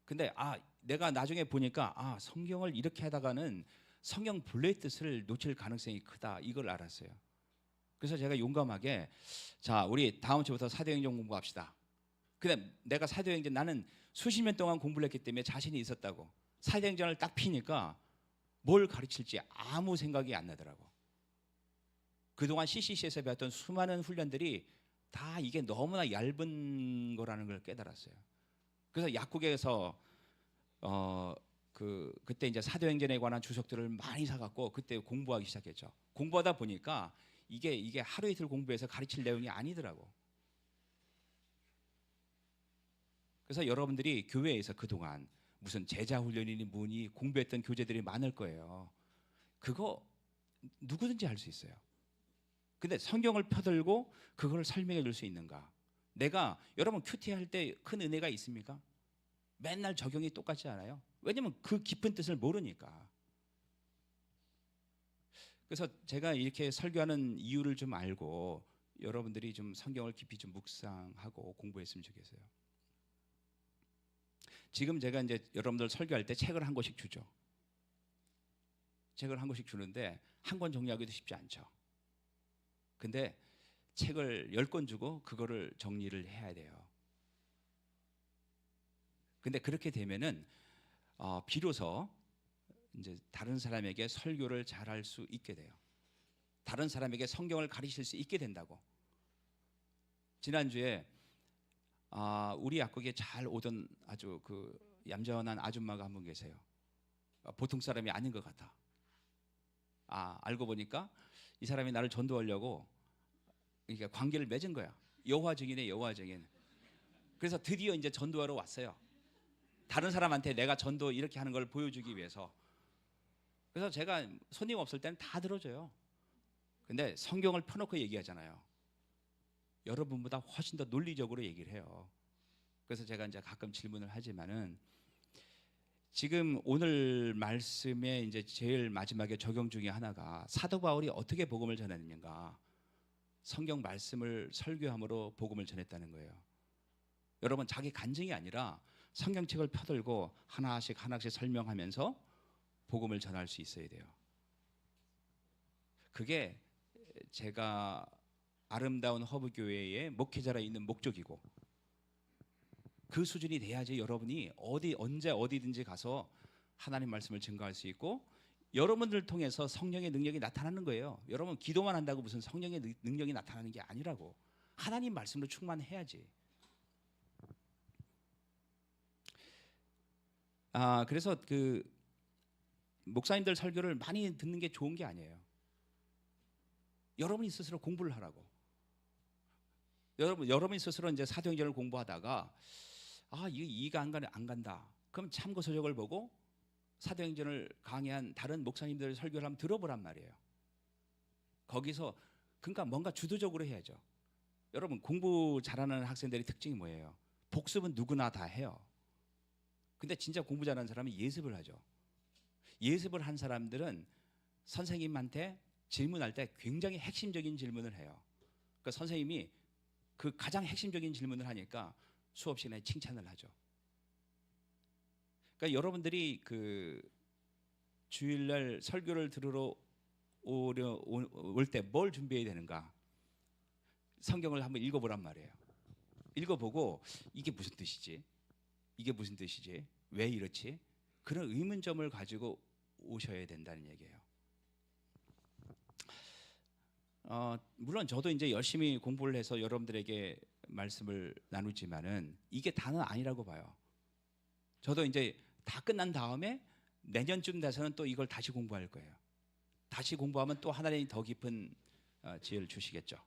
근데 내가 나중에 보니까 성경을 이렇게 하다가는 성경 본래의 뜻을 놓칠 가능성이 크다, 이걸 알았어요. 그래서 제가 용감하게 자, 우리 다음 주부터 사도행전 공부합시다. 근데 내가 사도행전, 나는 수십 년 동안 공부를 했기 때문에 자신이 있었다고. 사도행전을 딱 피니까 뭘 가르칠지 아무 생각이 안 나더라고. 그동안 CCC에서 배웠던 수많은 훈련들이 다 이게 너무나 얇은 거라는 걸 깨달았어요. 그래서 약국에서 그때 이제 사도행전에 관한 주석들을 많이 사갖고 그때 공부하기 시작했죠. 공부하다 보니까 이게 하루 이틀 공부해서 가르칠 내용이 아니더라고. 그래서 여러분들이 교회에서 그동안 무슨 제자 훈련이니 뭐니 공부했던 교재들이 많을 거예요. 그거 누구든지 할 수 있어요. 근데 성경을 펴들고 그걸 설명해 줄 수 있는가? 내가 여러분 큐티 할 때 큰 은혜가 있습니까? 맨날 적용이 똑같지 않아요? 왜냐면 그 깊은 뜻을 모르니까. 그래서 제가 이렇게 설교하는 이유를 좀 알고 여러분들이 좀 성경을 깊이 좀 묵상하고 공부했으면 좋겠어요. 지금 제가 이제 여러분들 설교할 때 책을 한 권씩 주죠. 책을 한 권씩 주는데 한 권 정리하기도 쉽지 않죠. 근데 책을 10권 주고 그거를 정리를 해야 돼요. 근데 그렇게 되면은 비로소 이제 다른 사람에게 설교를 잘할 수 있게 돼요. 다른 사람에게 성경을 가르칠 수 있게 된다고. 지난주에 우리 약국에 잘 오던 아주 그 얌전한 아줌마가 한 분 계세요. 보통 사람이 아닌 것 같아. 알고 보니까 이 사람이 나를 전도하려고 그러니까 관계를 맺은 거야. 여호와 증인이네, 여호와 증인. 그래서 드디어 이제 전도하러 왔어요. 다른 사람한테 내가 전도 이렇게 하는 걸 보여주기 위해서. 그래서 제가 손님 없을 때는 다 들어줘요. 근데 성경을 펴놓고 얘기하잖아요. 여러분보다 훨씬 더 논리적으로 얘기를 해요. 그래서 제가 이제 가끔 질문을 하지만은 지금 오늘 말씀에 이제 제일 마지막에 적용 중에 하나가 사도 바울이 어떻게 복음을 전했는가? 성경 말씀을 설교함으로 복음을 전했다는 거예요. 여러분, 자기 간증이 아니라 성경책을 펴들고 하나씩 설명하면서 복음을 전할 수 있어야 돼요. 그게 제가 아름다운 허브교회의 목회자라 있는 목적이고, 그 수준이 돼야지 여러분이 언제 어디든지 가서 하나님 말씀을 증거할 수 있고, 여러분들 통해서 성령의 능력이 나타나는 거예요. 여러분 기도만 한다고 무슨 성령의 능력이 나타나는 게 아니라고. 하나님 말씀으로 충만해야지. 그래서 그 목사님들 설교를 많이 듣는 게 좋은 게 아니에요. 여러분이 스스로 공부를 하라고. 여러분 스스로 이제 사도행전을 공부하다가 이게 이해가 안 간다. 그럼 참고 서적을 보고 사도행전을 강의한 다른 목사님들의 설교를 한번 들어보란 말이에요. 거기서 그러니까 뭔가 주도적으로 해야죠. 여러분 공부 잘하는 학생들의 특징이 뭐예요? 복습은 누구나 다 해요. 근데 진짜 공부 잘하는 사람은 예습을 하죠. 예습을 한 사람들은 선생님한테 질문할 때 굉장히 핵심적인 질문을 해요. 그러니까 선생님이 그 가장 핵심적인 질문을 하니까 수업 시간에 칭찬을 하죠. 그러니까 여러분들이 그 주일날 설교를 들으러 올 때 뭘 준비해야 되는가? 성경을 한번 읽어보란 말이에요. 읽어보고 이게 무슨 뜻이지? 이게 무슨 뜻이지? 왜 이렇지? 그런 의문점을 가지고 오셔야 된다는 얘기예요. 물론 저도 이제 열심히 공부를 해서 여러분들에게 말씀을 나누지만은 이게 다는 아니라고 봐요. 저도 이제 다 끝난 다음에 내년쯤 돼서는 또 이걸 다시 공부할 거예요. 다시 공부하면 또 하나님이 더 깊은 지혜를 주시겠죠.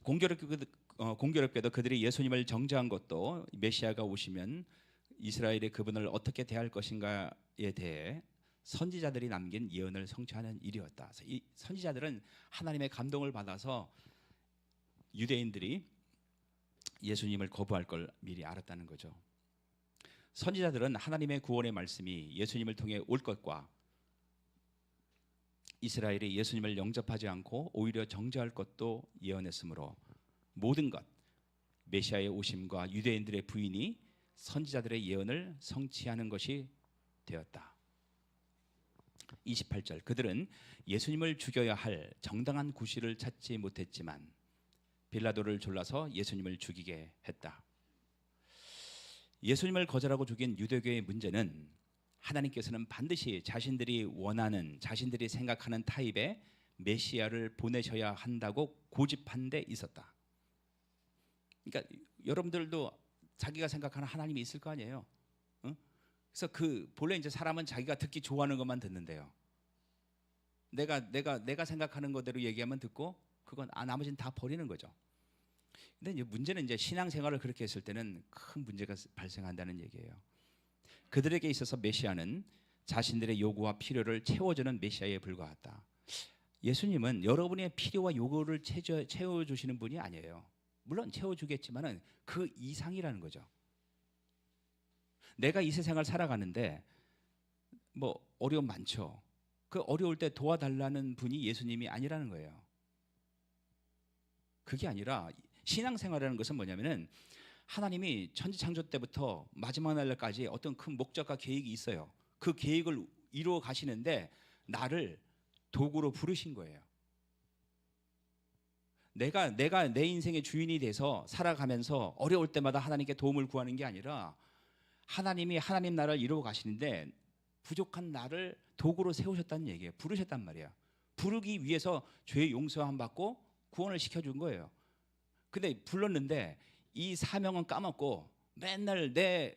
공교롭게도 그들이 예수님을 정죄한 것도 메시아가 오시면 이스라엘이 그분을 어떻게 대할 것인가에 대해 선지자들이 남긴 예언을 성취하는 일이었다. 이 선지자들은 하나님의 감동을 받아서 유대인들이 예수님을 거부할 걸 미리 알았다는 거죠. 선지자들은 하나님의 구원의 말씀이 예수님을 통해 올 것과 이스라엘이 예수님을 영접하지 않고 오히려 정죄할 것도 예언했으므로 모든 것, 메시아의 오심과 유대인들의 부인이 선지자들의 예언을 성취하는 것이 되었다. 28절, 그들은 예수님을 죽여야 할 정당한 구실을 찾지 못했지만 빌라도를 졸라서 예수님을 죽이게 했다. 예수님을 거절하고 죽인 유대교의 문제는 하나님께서는 반드시 자신들이 원하는, 자신들이 생각하는 타입의 메시아를 보내셔야 한다고 고집한 데 있었다. 그러니까 여러분들도 자기가 생각하는 하나님이 있을 거 아니에요. 응? 그래서 본래 이제 사람은 자기가 듣기 좋아하는 것만 듣는데요. 내가 생각하는 거대로 얘기하면 듣고 그건 나머지는 다 버리는 거죠. 근데 이제 문제는 이제 신앙생활을 그렇게 했을 때는 큰 문제가 발생한다는 얘기예요. 그들에게 있어서 메시아는 자신들의 요구와 필요를 채워주는 메시아에 불과했다. 예수님은 여러분의 필요와 요구를 채워주시는 분이 아니에요. 물론 채워주겠지만은 그 이상이라는 거죠. 내가 이 세상을 살아가는데 뭐 어려움 많죠. 그 어려울 때 도와달라는 분이 예수님이 아니라는 거예요. 그게 아니라 신앙생활이라는 것은 뭐냐면은 하나님이 천지창조 때부터 마지막 날까지 어떤 큰 목적과 계획이 있어요. 그 계획을 이루어 가시는데 나를 도구로 부르신 거예요. 내가 내 인생의 주인이 돼서 살아가면서 어려울 때마다 하나님께 도움을 구하는 게 아니라 하나님이 하나님 나라를 이루어 가시는데 부족한 나를 도구로 세우셨다는 얘기예요. 부르셨단 말이에요. 부르기 위해서 죄의 용서함 받고 구원을 시켜준 거예요. 근데 불렀는데 이 사명은 까먹고 맨날 내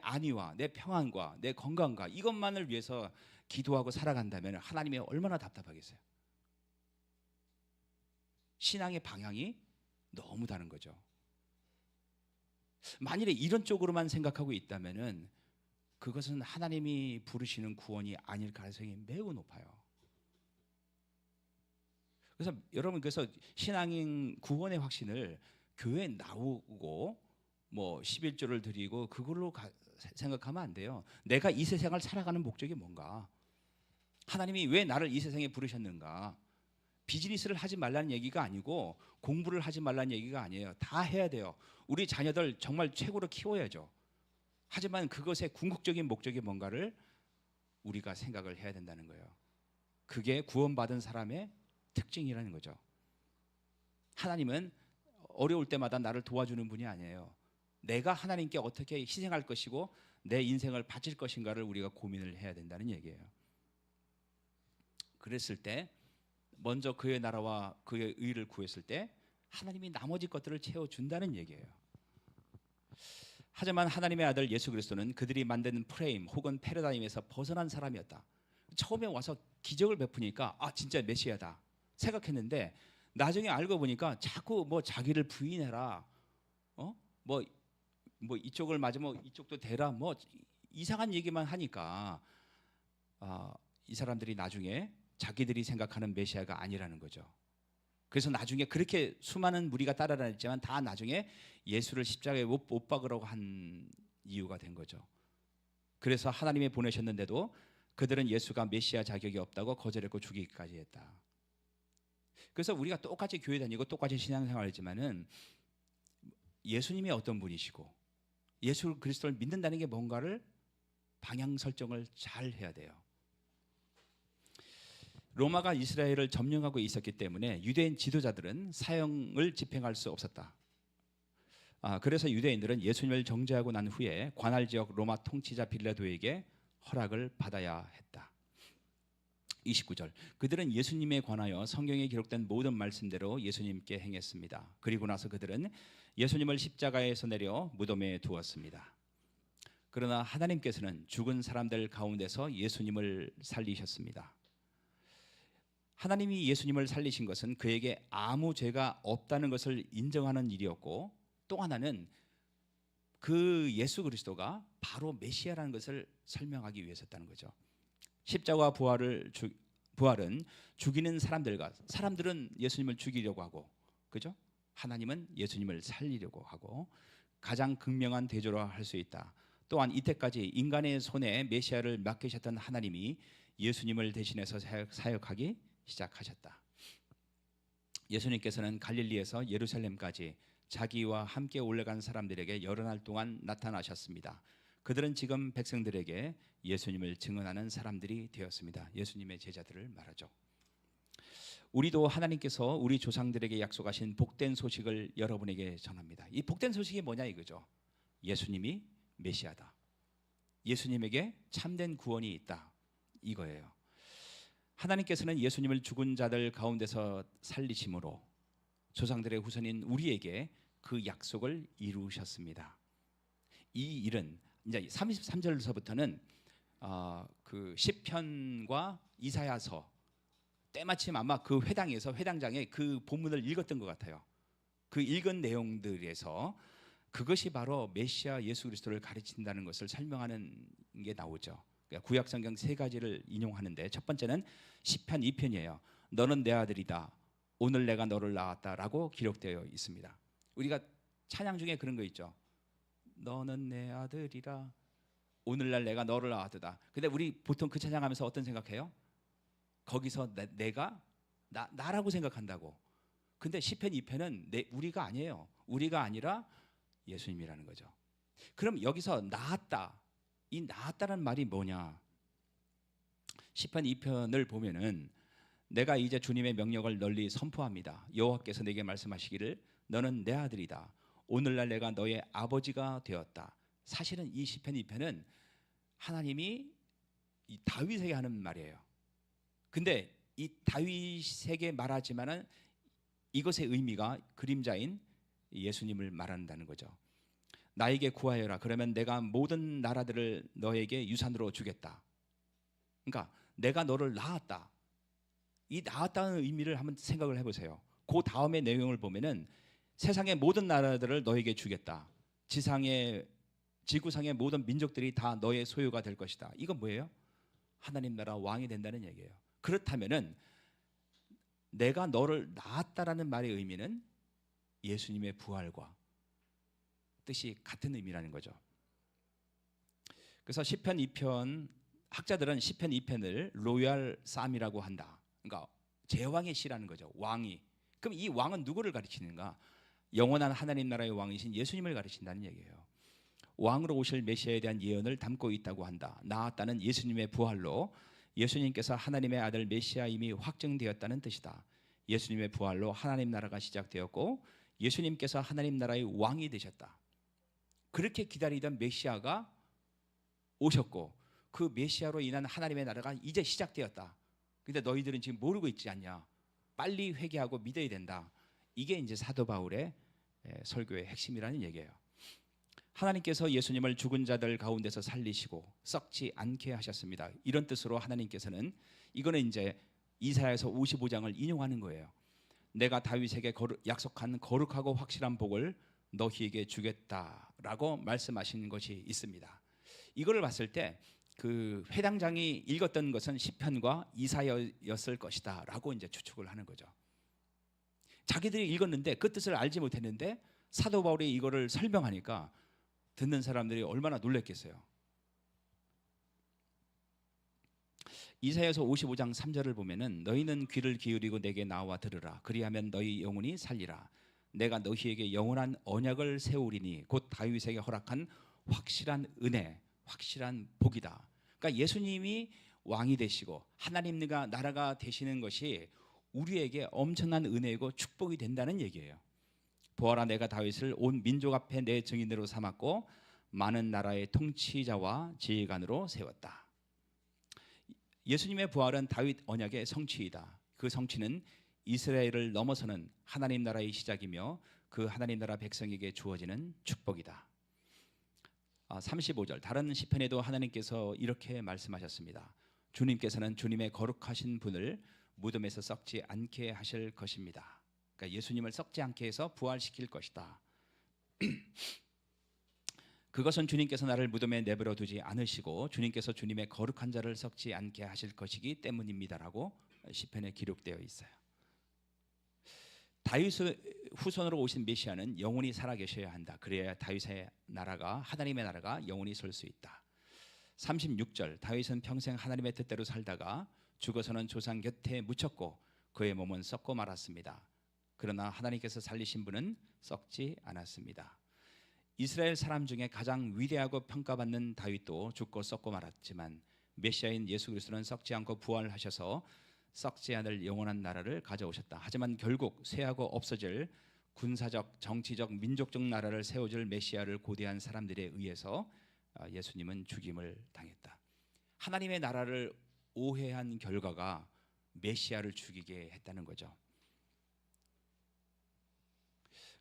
안위와 내 평안과 내 건강과 이것만을 위해서 기도하고 살아간다면 하나님이 얼마나 답답하겠어요. 신앙의 방향이 너무 다른 거죠. 만일에 이런 쪽으로만 생각하고 있다면은 그것은 하나님이 부르시는 구원이 아닐 가능성이 매우 높아요. 그래서 여러분, 그래서 신앙인 구원의 확신을 교회에 나오고 뭐 11조를 드리고 그걸로 생각하면 안 돼요. 내가 이 세상을 살아가는 목적이 뭔가? 하나님이 왜 나를 이 세상에 부르셨는가? 비즈니스를 하지 말라는 얘기가 아니고 공부를 하지 말라는 얘기가 아니에요. 다 해야 돼요. 우리 자녀들 정말 최고로 키워야죠. 하지만 그것의 궁극적인 목적이 뭔가를 우리가 생각을 해야 된다는 거예요. 그게 구원받은 사람의 특징이라는 거죠. 하나님은 어려울 때마다 나를 도와주는 분이 아니에요. 내가 하나님께 어떻게 희생할 것이고 내 인생을 바칠 것인가를 우리가 고민을 해야 된다는 얘기예요. 그랬을 때 먼저 그의 나라와 그의 의를 구했을 때 하나님이 나머지 것들을 채워준다는 얘기예요. 하지만 하나님의 아들 예수 그리스도는 그들이 만드는 프레임 혹은 패러다임에서 벗어난 사람이었다. 처음에 와서 기적을 베푸니까 진짜 메시아다 생각했는데 나중에 알고 보니까 자꾸 뭐 자기를 부인해라, 뭐 이쪽을 맞으면 이쪽도 대라, 뭐 이상한 얘기만 하니까 이 사람들이 나중에 자기들이 생각하는 메시아가 아니라는 거죠. 그래서 나중에 그렇게 수많은 무리가 따라다녔지만 다 나중에 예수를 십자가에 못 박으라고 한 이유가 된 거죠. 그래서 하나님이 보내셨는데도 그들은 예수가 메시아 자격이 없다고 거절했고 죽이기까지 했다. 그래서 우리가 똑같이 교회 다니고 똑같이 신앙생활했지만은 예수님이 어떤 분이시고 예수 그리스도를 믿는다는 게 뭔가를 방향 설정을 잘 해야 돼요. 로마가 이스라엘을 점령하고 있었기 때문에 유대인 지도자들은 사형을 집행할 수 없었다. 그래서 유대인들은 예수님을 정죄하고 난 후에 관할 지역 로마 통치자 빌라도에게 허락을 받아야 했다. 29절, 그들은 예수님에 관하여 성경에 기록된 모든 말씀대로 예수님께 행했습니다. 그리고 나서 그들은 예수님을 십자가에서 내려 무덤에 두었습니다. 그러나 하나님께서는 죽은 사람들 가운데서 예수님을 살리셨습니다. 하나님이 예수님을 살리신 것은 그에게 아무 죄가 없다는 것을 인정하는 일이었고, 또 하나는 그 예수 그리스도가 바로 메시아라는 것을 설명하기 위해서였다는 거죠. 십자가 부활은 죽이는 사람들은 예수님을 죽이려고 하고, 그죠? 하나님은 예수님을 살리려고 하고, 가장 극명한 대조로 할 수 있다. 또한 이때까지 인간의 손에 메시아를 맡기셨던 하나님이 예수님을 대신해서 사역하기 시작하셨다. 예수님께서는 갈릴리에서 예루살렘까지 자기와 함께 올라간 사람들에게 여러 날 동안 나타나셨습니다. 그들은 지금 백성들에게 예수님을 증언하는 사람들이 되었습니다. 예수님의 제자들을 말하죠. 우리도 하나님께서 우리 조상들에게 약속하신 복된 소식을 여러분에게 전합니다. 이 복된 소식이 뭐냐 이거죠. 예수님이 메시아다. 예수님에게 참된 구원이 있다. 이거예요. 하나님께서는 예수님을 죽은 자들 가운데서 살리심으로 조상들의 후손인 우리에게 그 약속을 이루셨습니다. 이 일은 이제 33절서부터는 그 시편과 이사야서, 때마침 아마 그 회당장에 그 본문을 읽었던 것 같아요. 그 읽은 내용들에서 그것이 바로 메시아 예수 그리스도를 가르친다는 것을 설명하는 게 나오죠. 구약 성경 세 가지를 인용하는데, 첫 번째는 시편 2편이에요. 너는 내 아들이다. 오늘 내가 너를 낳았다라고 기록되어 있습니다. 우리가 찬양 중에 그런 거 있죠. 너는 내 아들이라. 오늘날 내가 너를 낳았다. 근데 우리 보통 그 찬양하면서 어떤 생각해요? 거기서 내가 나라고 생각한다고. 근데 시편 2편은 우리가 아니에요. 우리가 아니라 예수님이라는 거죠. 그럼 여기서 낳았다. 이 낳았다는 말이 뭐냐? 시편 2편을 보면은 내가 이제 주님의 명령을 널리 선포합니다. 여호와께서 내게 말씀하시기를 너는 내 아들이다. 오늘날 내가 너의 아버지가 되었다. 사실은 이 시편 2편은 하나님이 이 다윗에게 하는 말이에요. 근데 이 다윗에게 말하지만은 이것의 의미가 그림자인 예수님을 말한다는 거죠. 나에게 구하여라. 그러면 내가 모든 나라들을 너에게 유산으로 주겠다. 그러니까 내가 너를 낳았다. 이 낳았다는 의미를 한번 생각을 해보세요. 그 다음의 내용을 보면은 세상의 모든 나라들을 너에게 주겠다. 지구상의 모든 민족들이 다 너의 소유가 될 것이다. 이건 뭐예요? 하나님 나라 왕이 된다는 얘기예요. 그렇다면은 내가 너를 낳았다라는 말의 의미는 예수님의 부활과 뜻이 같은 의미라는 거죠. 그래서 시편 2편, 학자들은 시편 2편을 로얄 쌈이라고 한다. 그러니까 제왕의 시라는 거죠. 왕이. 그럼 이 왕은 누구를 가리키는가? 영원한 하나님 나라의 왕이신 예수님을 가리킨다는 얘기예요. 왕으로 오실 메시아에 대한 예언을 담고 있다고 한다. 낳았다는 예수님의 부활로 예수님께서 하나님의 아들 메시아임이 확증되었다는 뜻이다. 예수님의 부활로 하나님 나라가 시작되었고 예수님께서 하나님 나라의 왕이 되셨다. 그렇게 기다리던 메시아가 오셨고 그 메시아로 인한 하나님의 나라가 이제 시작되었다. 근데 너희들은 지금 모르고 있지 않냐? 빨리 회개하고 믿어야 된다. 이게 이제 사도 바울의 설교의 핵심이라는 얘기예요. 하나님께서 예수님을 죽은 자들 가운데서 살리시고 썩지 않게 하셨습니다. 이런 뜻으로 하나님께서는 이거는 이제 이사야서 55장을 인용하는 거예요. 내가 다윗에게 약속한 거룩하고 확실한 복을 너희에게 주겠다라고 말씀하신 것이 있습니다. 이거를 봤을 때 그 회당장이 읽었던 것은 시편과 이사야였을 것이다라고 이제 추측을 하는 거죠. 자기들이 읽었는데 그 뜻을 알지 못했는데 사도 바울이 이거를 설명하니까 듣는 사람들이 얼마나 놀랐겠어요. 이사야서 55장 3절을 보면은 너희는 귀를 기울이고 내게 나와 들으라. 그리하면 너희 영혼이 살리라. 내가 너희에게 영원한 언약을 세우리니 곧 다윗에게 허락한 확실한 은혜, 확실한 복이다. 그러니까 예수님이 왕이 되시고 하나님과 나라가 되시는 것이 우리에게 엄청난 은혜이고 축복이 된다는 얘기예요. 보아라, 내가 다윗을 온 민족 앞에 내 증인으로 삼았고 많은 나라의 통치자와 지휘관으로 세웠다. 예수님의 부활은 다윗 언약의 성취이다. 그 성취는 이스라엘을 넘어서는 하나님 나라의 시작이며 그 하나님 나라 백성에게 주어지는 축복이다. 35절 다른 시편에도 하나님께서 이렇게 말씀하셨습니다. 주님께서는 주님의 거룩하신 분을 무덤에서 썩지 않게 하실 것입니다. 그러니까 예수님을 썩지 않게 해서 부활시킬 것이다. 그것은 주님께서 나를 무덤에 내버려 두지 않으시고 주님께서 주님의 거룩한 자를 썩지 않게 하실 것이기 때문입니다라고 시편에 기록되어 있어요. 다윗 후손으로 오신 메시아는 영원히 살아계셔야 한다. 그래야 다윗의 나라가 하나님의 나라가 영원히 설 수 있다. 36절 다윗은 평생 하나님의 뜻대로 살다가 죽어서는 조상 곁에 묻혔고 그의 몸은 썩고 말았습니다. 그러나 하나님께서 살리신 분은 썩지 않았습니다. 이스라엘 사람 중에 가장 위대하고 평가받는 다윗도 죽고 썩고 말았지만 메시아인 예수 그리스도는 썩지 않고 부활하셔서 썩지 않을 영원한 나라를 가져오셨다. 하지만 결국 쇠하고 없어질 군사적, 정치적, 민족적 나라를 세워줄 메시아를 고대한 사람들에 의해서 예수님은 죽임을 당했다. 하나님의 나라를 오해한 결과가 메시아를 죽이게 했다는 거죠.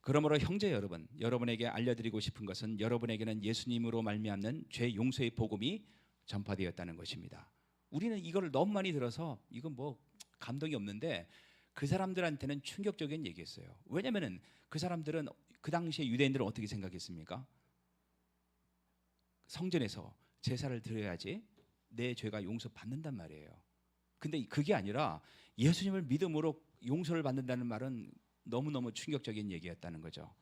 그러므로 형제 여러분, 여러분에게 알려드리고 싶은 것은 여러분에게는 예수님으로 말미암는 죄 용서의 복음이 전파되었다는 것입니다. 우리는 이걸 너무 많이 들어서 이건 뭐 감동이 없는데 그 사람들한테는 충격적인 얘기였어요. 왜냐하면 그 사람들은 그 당시에 유대인들은 어떻게 생각했습니까? 성전에서 제사를 드려야지 내 죄가 용서받는단 말이에요. 근데 그게 아니라 예수님을 믿음으로 용서를 받는다는 말은 너무너무 충격적인 얘기였다는 거죠.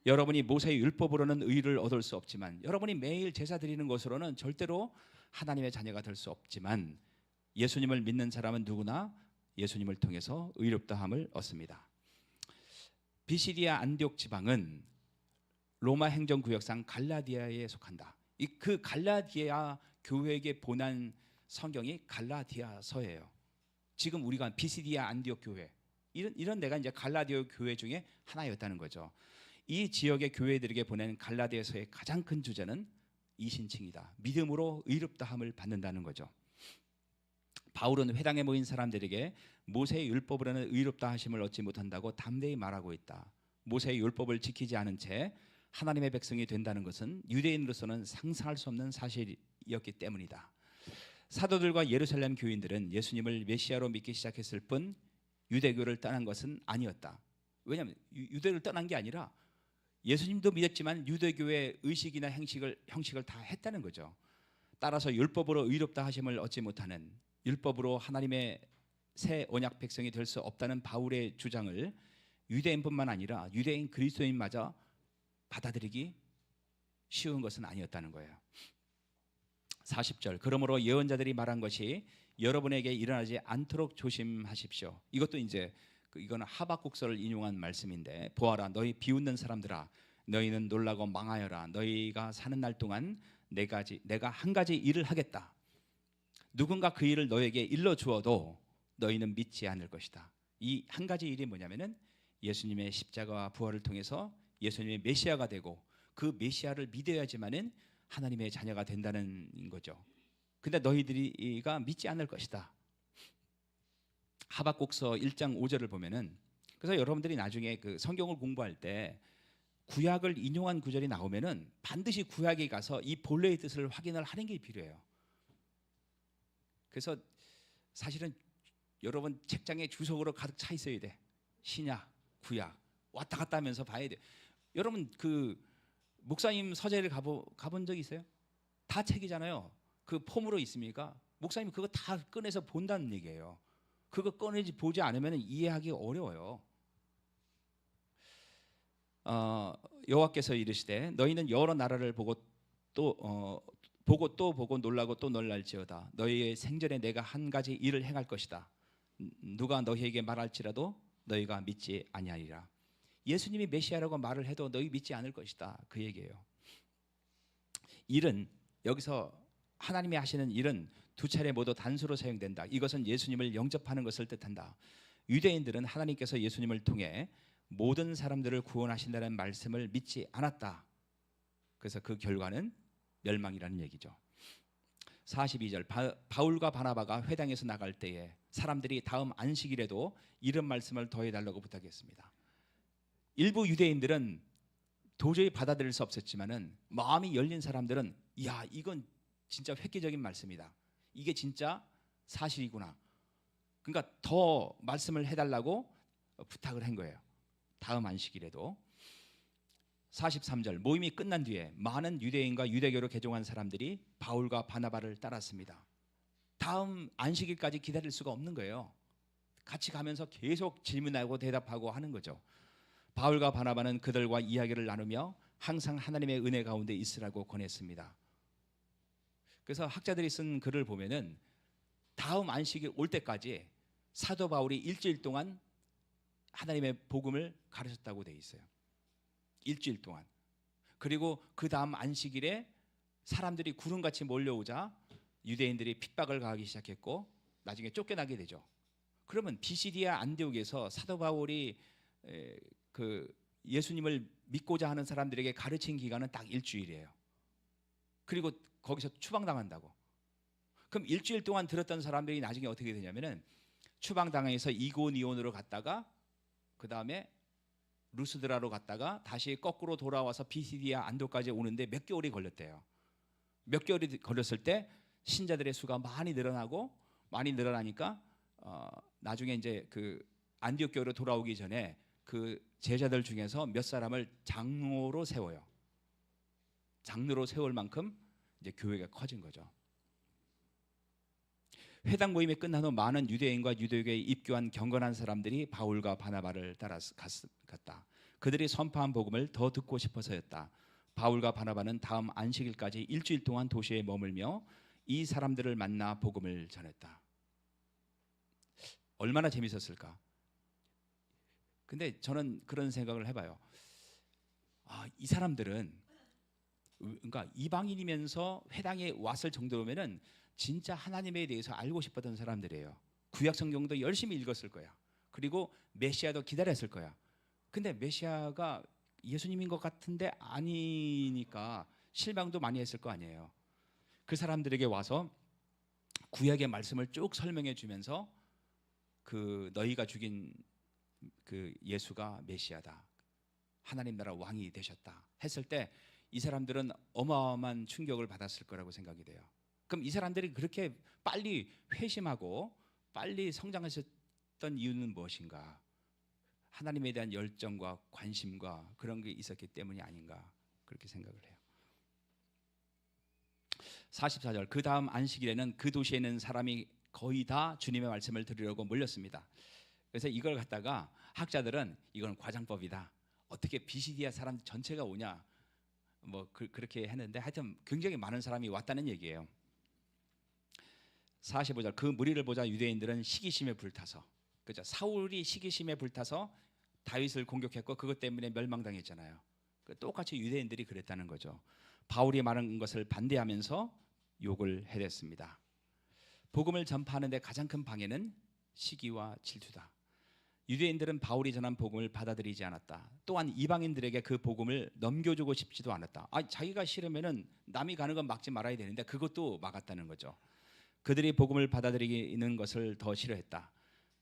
여러분이 모세의 율법으로는 의를 얻을 수 없지만 여러분이 매일 제사 드리는 것으로는 절대로 하나님의 자녀가 될 수 없지만 예수님을 믿는 사람은 누구나 예수님을 통해서 의롭다함을 얻습니다. 비시디아 안디옥 지방은 로마 행정구역상 갈라디아에 속한다. 그 갈라디아 교회에게 보낸 성경이 갈라디아서예요. 지금 우리가 비시디아 안디옥 교회 이런 데가 이제 갈라디아 교회 중에 하나였다는 거죠. 이 지역의 교회들에게 보낸 갈라디아서의 가장 큰 주제는 이신칭이다. 믿음으로 의롭다함을 받는다는 거죠. 바울은 회당에 모인 사람들에게 모세의 율법으로는 의롭다 하심을 얻지 못한다고 담대히 말하고 있다. 모세의 율법을 지키지 않은 채 하나님의 백성이 된다는 것은 유대인으로서는 상상할 수 없는 사실이었기 때문이다. 사도들과 예루살렘 교인들은 예수님을 메시아로 믿기 시작했을 뿐 유대교를 떠난 것은 아니었다. 왜냐하면 유대를 떠난 게 아니라 예수님도 믿었지만 유대교의 의식이나 형식을 다 했다는 거죠. 따라서 율법으로 의롭다 하심을 얻지 못하는 율법으로 하나님의 새 언약 백성이 될 수 없다는 바울의 주장을 유대인뿐만 아니라 유대인 그리스도인마저 받아들이기 쉬운 것은 아니었다는 거예요. 40절 그러므로 예언자들이 말한 것이 여러분에게 일어나지 않도록 조심하십시오. 이것도 이제 이거는 하박국서를 인용한 말씀인데 보아라 너희 비웃는 사람들아 너희는 놀라고 망하여라. 너희가 사는 날 동안 내가 한 가지 일을 하겠다. 누군가 그 일을 너에게 일러 주어도 너희는 믿지 않을 것이다. 이 한 가지 일이 뭐냐면은 예수님의 십자가와 부활을 통해서 예수님의 메시아가 되고 그 메시아를 믿어야지만은 하나님의 자녀가 된다는 거죠. 근데 너희들이가 믿지 않을 것이다. 하박국서 1장 5절을 보면은 그래서 여러분들이 나중에 그 성경을 공부할 때 구약을 인용한 구절이 나오면은 반드시 구약에 가서 이 본래의 뜻을 확인을 하는 게 필요해요. 그래서 사실은 여러분 책장에 주석으로 가득 차 있어야 돼. 신약, 구약 왔다 갔다 하면서 봐야 돼요. 여러분 그 목사님 서재를 가본 적 있어요? 다 책이잖아요. 그 폼으로 있습니까? 목사님 그거 다 꺼내서 본다는 얘기예요. 그거 꺼내지 보지 않으면 이해하기 어려워요. 여호와께서 이르시되 너희는 여러 나라를 보고 보고 놀라고 또 놀랄지어다. 너희의 생전에 내가 한 가지 일을 행할 것이다. 누가 너희에게 말할지라도 너희가 믿지 아니하리라. 예수님이 메시아라고 말을 해도 너희 믿지 않을 것이다. 그 얘기예요. 일은 여기서 하나님이 하시는 일은 두 차례 모두 단수로 사용된다. 이것은 예수님을 영접하는 것을 뜻한다. 유대인들은 하나님께서 예수님을 통해 모든 사람들을 구원하신다는 말씀을 믿지 않았다. 그래서 그 결과는 멸망이라는 얘기죠. 42절 바울과 바나바가 회당에서 나갈 때에 사람들이 다음 안식일에도 이런 말씀을 더해달라고 부탁했습니다. 일부 유대인들은 도저히 받아들일 수 없었지만은 마음이 열린 사람들은 야 이건 진짜 획기적인 말씀이다. 이게 진짜 사실이구나. 그러니까 더 말씀을 해달라고 부탁을 한 거예요. 다음 안식일에도. 43절 모임이 끝난 뒤에 많은 유대인과 유대교로 개종한 사람들이 바울과 바나바를 따랐습니다. 다음 안식일까지 기다릴 수가 없는 거예요. 같이 가면서 계속 질문하고 대답하고 하는 거죠. 바울과 바나바는 그들과 이야기를 나누며 항상 하나님의 은혜 가운데 있으라고 권했습니다. 그래서 학자들이 쓴 글을 보면은 다음 안식일 올 때까지 사도 바울이 일주일 동안 하나님의 복음을 가르쳤다고 돼 있어요. 일주일 동안. 그리고 그 다음 안식일에 사람들이 구름같이 몰려오자 유대인들이 핍박을 가하기 시작했고 나중에 쫓겨나게 되죠. 그러면 비시디아 안디옥에서 사도 바울이 그 예수님을 믿고자 하는 사람들에게 가르친 기간은 딱 일주일이에요. 그리고 거기서 추방당한다고. 그럼 일주일 동안 들었던 사람들이 나중에 어떻게 되냐면은 추방당해서 이고니온으로 갔다가 그 다음에 루스드라로 갔다가 다시 거꾸로 돌아와서 비시디아 안도까지 오는데 몇 개월이 걸렸대요. 몇 개월이 걸렸을 때 신자들의 수가 많이 늘어나니까 나중에 이제 그 안디옥 교회로 돌아오기 전에 그 제자들 중에서 몇 사람을 장로로 세워요. 장로로 세울 만큼 이제 교회가 커진 거죠. 회당 모임이 끝난 후 많은 유대인과 유대교에 입교한 경건한 사람들이 바울과 바나바를 따라 갔다. 그들이 선포한 복음을 더 듣고 싶어서였다. 바울과 바나바는 다음 안식일까지 일주일 동안 도시에 머물며 이 사람들을 만나 복음을 전했다. 얼마나 재밌었을까? 근데 저는 그런 생각을 해봐요. 이 사람들은 그러니까 이방인이면서 회당에 왔을 정도면은 진짜 하나님에 대해서 알고 싶었던 사람들이에요. 구약 성경도 열심히 읽었을 거야. 그리고 메시아도 기다렸을 거야. 근데 메시아가 예수님인 것 같은데 아니니까 실망도 많이 했을 거 아니에요. 그 사람들에게 와서 구약의 말씀을 쭉 설명해 주면서 그 너희가 죽인 그 예수가 메시아다. 하나님 나라 왕이 되셨다 했을 때 이 사람들은 어마어마한 충격을 받았을 거라고 생각이 돼요. 그럼 이 사람들이 그렇게 빨리 회심하고 빨리 성장하셨던 이유는 무엇인가? 하나님에 대한 열정과 관심과 그런 게 있었기 때문이 아닌가 그렇게 생각을 해요. 44절 그 다음 안식일에는 그 도시에 있는 사람이 거의 다 주님의 말씀을 들으려고 몰렸습니다. 그래서 이걸 갖다가 학자들은 이건 과장법이다. 어떻게 비시디아 사람 전체가 오냐 뭐 그렇게 했는데 하여튼 굉장히 많은 사람이 왔다는 얘기예요. 45절 그 무리를 보자 유대인들은 시기심에 불타서 그죠? 사울이 시기심에 불타서 다윗을 공격했고 그것 때문에 멸망당했잖아요. 똑같이 유대인들이 그랬다는 거죠. 바울이 말한 것을 반대하면서 욕을 해댔습니다. 복음을 전파하는 데 가장 큰 방해는 시기와 질투다. 유대인들은 바울이 전한 복음을 받아들이지 않았다. 또한 이방인들에게 그 복음을 넘겨주고 싶지도 않았다. 자기가 싫으면은 남이 가는 건 막지 말아야 되는데 그것도 막았다는 거죠. 그들이 복음을 받아들이는 것을 더 싫어했다.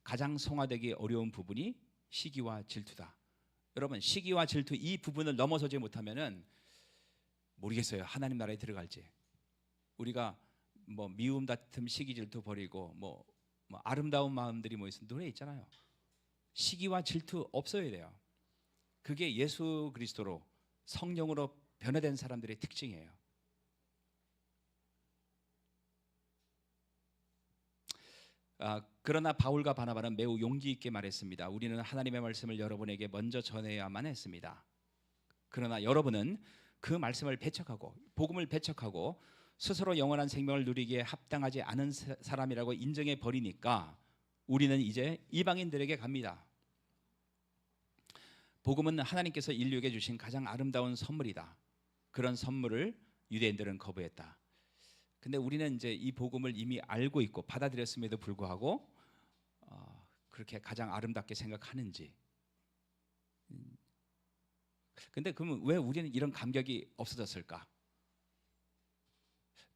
가장 성화되기 어려운 부분이 시기와 질투다. 여러분 시기와 질투 이 부분을 넘어서지 못하면은 모르겠어요. 하나님 나라에 들어갈지. 우리가 뭐 미움 다툼 시기 질투 버리고 뭐 아름다운 마음들이 뭐 있어 노래 있잖아요. 시기와 질투 없어야 돼요. 그게 예수 그리스도로 성령으로 변화된 사람들의 특징이에요. 그러나 바울과 바나바는 매우 용기 있게 말했습니다. 우리는 하나님의 말씀을 여러분에게 먼저 전해야만 했습니다. 그러나 여러분은 그 말씀을 배척하고 복음을 배척하고 스스로 영원한 생명을 누리기에 합당하지 않은 사람이라고 인정해 버리니까 우리는 이제 이방인들에게 갑니다. 복음은 하나님께서 인류에게 주신 가장 아름다운 선물이다. 그런 선물을 유대인들은 거부했다. 근데 우리는 이제 이 복음을 이미 알고 있고 받아들였음에도 불구하고 그렇게 가장 아름답게 생각하는지. 근데 그러면 왜 우리는 이런 감격이 없어졌을까?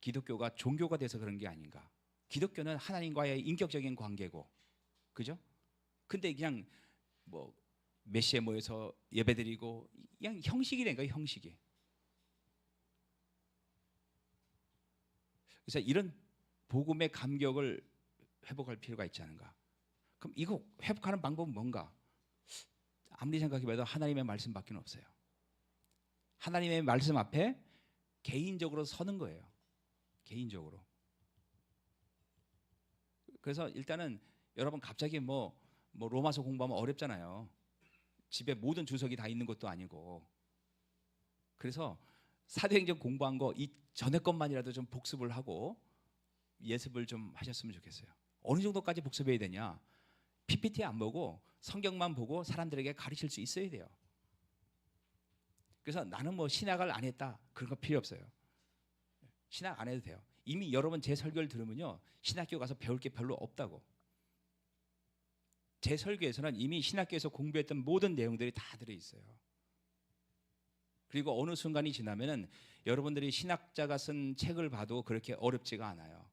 기독교가 종교가 돼서 그런 게 아닌가? 기독교는 하나님과의 인격적인 관계고, 그죠? 근데 그냥 뭐 메시에 모여서 예배드리고 그냥 형식이 된 거예요, 형식이. 그래서 이런 복음의 감격을 회복할 필요가 있지 않은가? 그럼 이거 회복하는 방법은 뭔가? 아무리 생각해봐도 하나님의 말씀밖에 없어요. 하나님의 말씀 앞에 개인적으로 서는 거예요. 개인적으로. 그래서 일단은 여러분 갑자기 뭐 로마서 공부하면 어렵잖아요. 집에 모든 주석이 다 있는 것도 아니고. 그래서 사도행전 공부한 거 이 전에 것만이라도 좀 복습을 하고 예습을 좀 하셨으면 좋겠어요. 어느 정도까지 복습해야 되냐? PPT 안 보고 성경만 보고 사람들에게 가르칠 수 있어야 돼요. 그래서 나는 뭐 신학을 안 했다, 그런 거 필요 없어요. 신학 안 해도 돼요. 이미 여러분 제 설교를 들으면요, 신학교 가서 배울 게 별로 없다고. 제 설교에서는 이미 신학교에서 공부했던 모든 내용들이 다 들어있어요. 그리고 어느 순간이 지나면은 여러분들이 신학자가 쓴 책을 봐도 그렇게 어렵지가 않아요.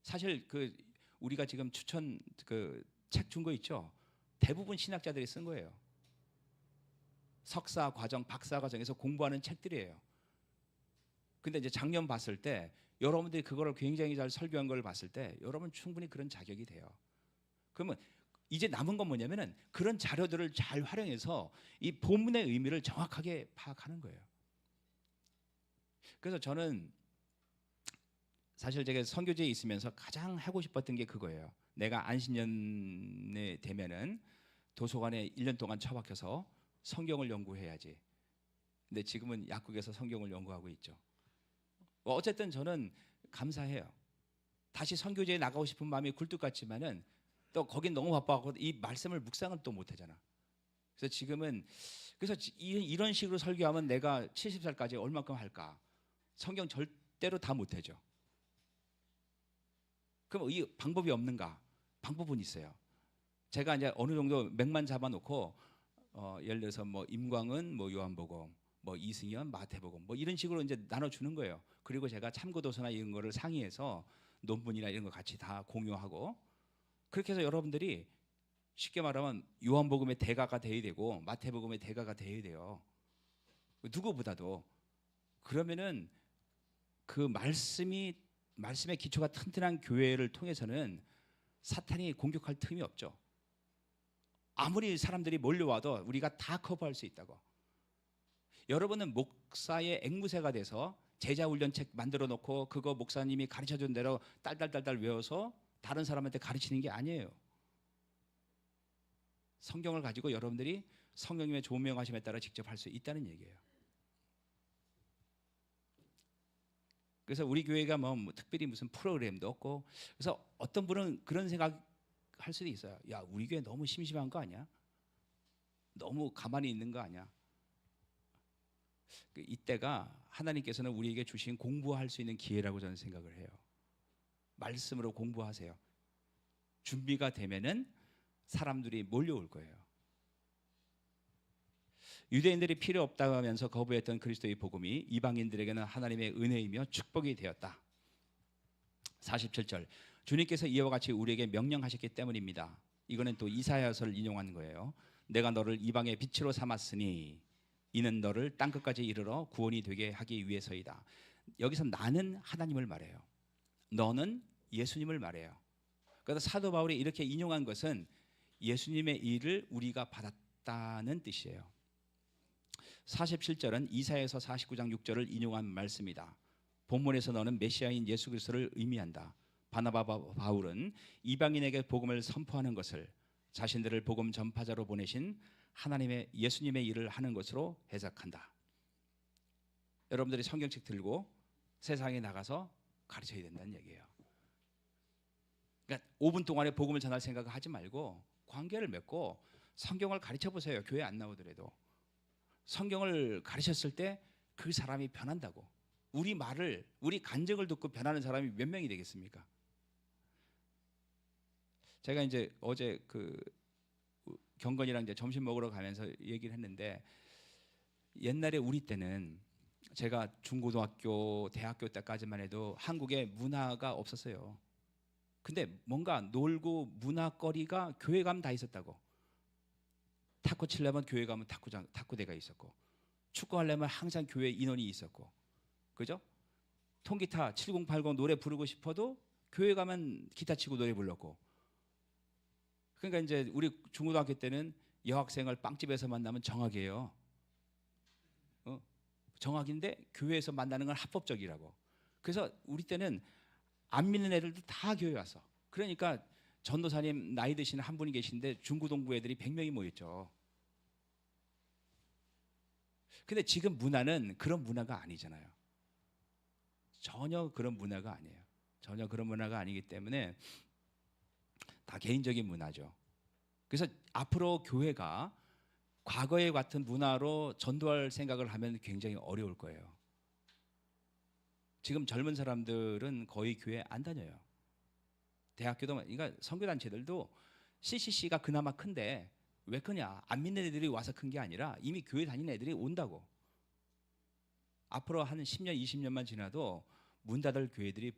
사실 그 우리가 지금 추천 그 책 준 거 있죠? 대부분 신학자들이 쓴 거예요. 석사 과정, 박사 과정에서 공부하는 책들이에요. 근데 이제 작년 봤을 때 여러분들이 그거를 굉장히 잘 설교한 걸 봤을 때 여러분 충분히 그런 자격이 돼요. 그러면 이제 남은 건 뭐냐면은 그런 자료들을 잘 활용해서 이 본문의 의미를 정확하게 파악하는 거예요. 그래서 저는 사실 제가 선교지에 있으면서 가장 하고 싶었던 게 그거예요. 내가 안식년에 되면은 도서관에 1년 동안 처박혀서 성경을 연구해야지. 근데 지금은 약국에서 성경을 연구하고 있죠. 어쨌든 저는 감사해요. 다시 선교지에 나가고 싶은 마음이 굴뚝 같지만은 또 거긴 너무 바빠갖고 이 말씀을 묵상을 또 못하잖아. 그래서 지금은 그래서 이런 식으로 설교하면 내가 70살까지 얼마큼 할까? 성경 절대로 다 못하죠. 그럼 이 방법이 없는가? 방법은 있어요. 제가 이제 어느 정도 맥만 잡아놓고 예를 들어서 뭐 임광은 뭐 요한복음, 뭐 이승연 마태복음 뭐 이런 식으로 이제 나눠주는 거예요. 그리고 제가 참고도서나 이런 거를 상의해서 논문이나 이런 거 같이 다 공유하고 그렇게 해서 여러분들이 쉽게 말하면 요한복음의 대가가 돼야 되고 마태복음의 대가가 돼야 돼요. 누구보다도. 그러면은 그 말씀의 기초가 튼튼한 교회를 통해서는 사탄이 공격할 틈이 없죠. 아무리 사람들이 몰려와도 우리가 다 커버할 수 있다고. 여러분은 목사의 앵무새가 돼서 제자훈련책 만들어 놓고 그거 목사님이 가르쳐준 대로 딸딸딸딸 외워서 다른 사람한테 가르치는 게 아니에요. 성경을 가지고 여러분들이 성령님의 조명하심에 따라 직접 할 수 있다는 얘기예요. 그래서 우리 교회가 뭐 특별히 무슨 프로그램도 없고 그래서 어떤 분은 그런 생각 할 수도 있어요. 야, 우리 교회 너무 심심한 거 아니야? 너무 가만히 있는 거 아니야? 이때가 하나님께서는 우리에게 주신 공부할 수 있는 기회라고 저는 생각을 해요. 말씀으로 공부하세요. 준비가 되면은 사람들이 몰려올 거예요. 유대인들이 필요 없다고 하면서 거부했던 그리스도의 복음이 이방인들에게는 하나님의 은혜이며 축복이 되었다. 47절 주님께서 이와 같이 우리에게 명령하셨기 때문입니다. 이거는 또 이사야서를 인용한 거예요. 내가 너를 이방의 빛으로 삼았으니 이는 너를 땅끝까지 이르러 구원이 되게 하기 위해서이다. 여기서 나는 하나님을 말해요. 너는 예수님을 말해요. 그래서 사도 바울이 이렇게 인용한 것은 예수님의 일을 우리가 받았다는 뜻이에요. 47절은 이사야서 49장 6절을 인용한 말씀이다. 본문에서 너는 메시아인 예수 그리스도를 의미한다. 바나바 바울은 이방인에게 복음을 선포하는 것을 자신들을 복음 전파자로 보내신 하나님의 예수님의 일을 하는 것으로 해석한다. 여러분들이 성경책 들고 세상에 나가서 가르쳐야 된다는 얘기예요. 그러니까 5분 동안에 복음을 전할 생각을 하지 말고 관계를 맺고 성경을 가르쳐 보세요. 교회 안 나오더라도 성경을 가르쳤을 때 그 사람이 변한다고. 우리 말을, 우리 간증을 듣고 변하는 사람이 몇 명이 되겠습니까? 제가 이제 어제 그 경건이랑 이제 점심 먹으러 가면서 얘기를 했는데, 옛날에 우리 때는, 제가 중고등학교, 대학교 때까지만 해도 한국에 문화가 없었어요. 근데 뭔가 놀고 문화거리가 교회 가면 다 있었다고. 탁구 치려면 교회 가면 탁구대가 있었고, 축구하려면 항상 교회 인원이 있었고, 그죠? 통기타 7080 노래 부르고 싶어도 교회 가면 기타 치고 노래 불렀고. 그러니까 이제 우리 중고등학교 때는 여학생을 빵집에서 만나면 정학이에요. 정학인데 교회에서 만나는 건 합법적이라고. 그래서 우리 때는 안 믿는 애들도 다 교회 와서. 그러니까 전도사님 나이 드시는 한 분이 계신데 중고등부 애들이 100명이 모였죠. 근데 지금 문화는 그런 문화가 아니잖아요. 전혀 그런 문화가 아니에요. 전혀 그런 문화가 아니기 때문에 다 개인적인 문화죠. 그래서 앞으로 교회가 과거에 같은 문화로 전도할 생각을 하면 굉장히 어려울 거예요. 지금 젊은 사람들은 거의 교회 안 다녀요. 대학교도, 그러니까 선교단체들도 CCC가 그나마 큰데 왜 크냐? 안 믿는 애들이 와서 큰 게 아니라 이미 교회 다니는 애들이 온다고. 앞으로 한 10년, 20년만 지나도 문 닫을 교회들이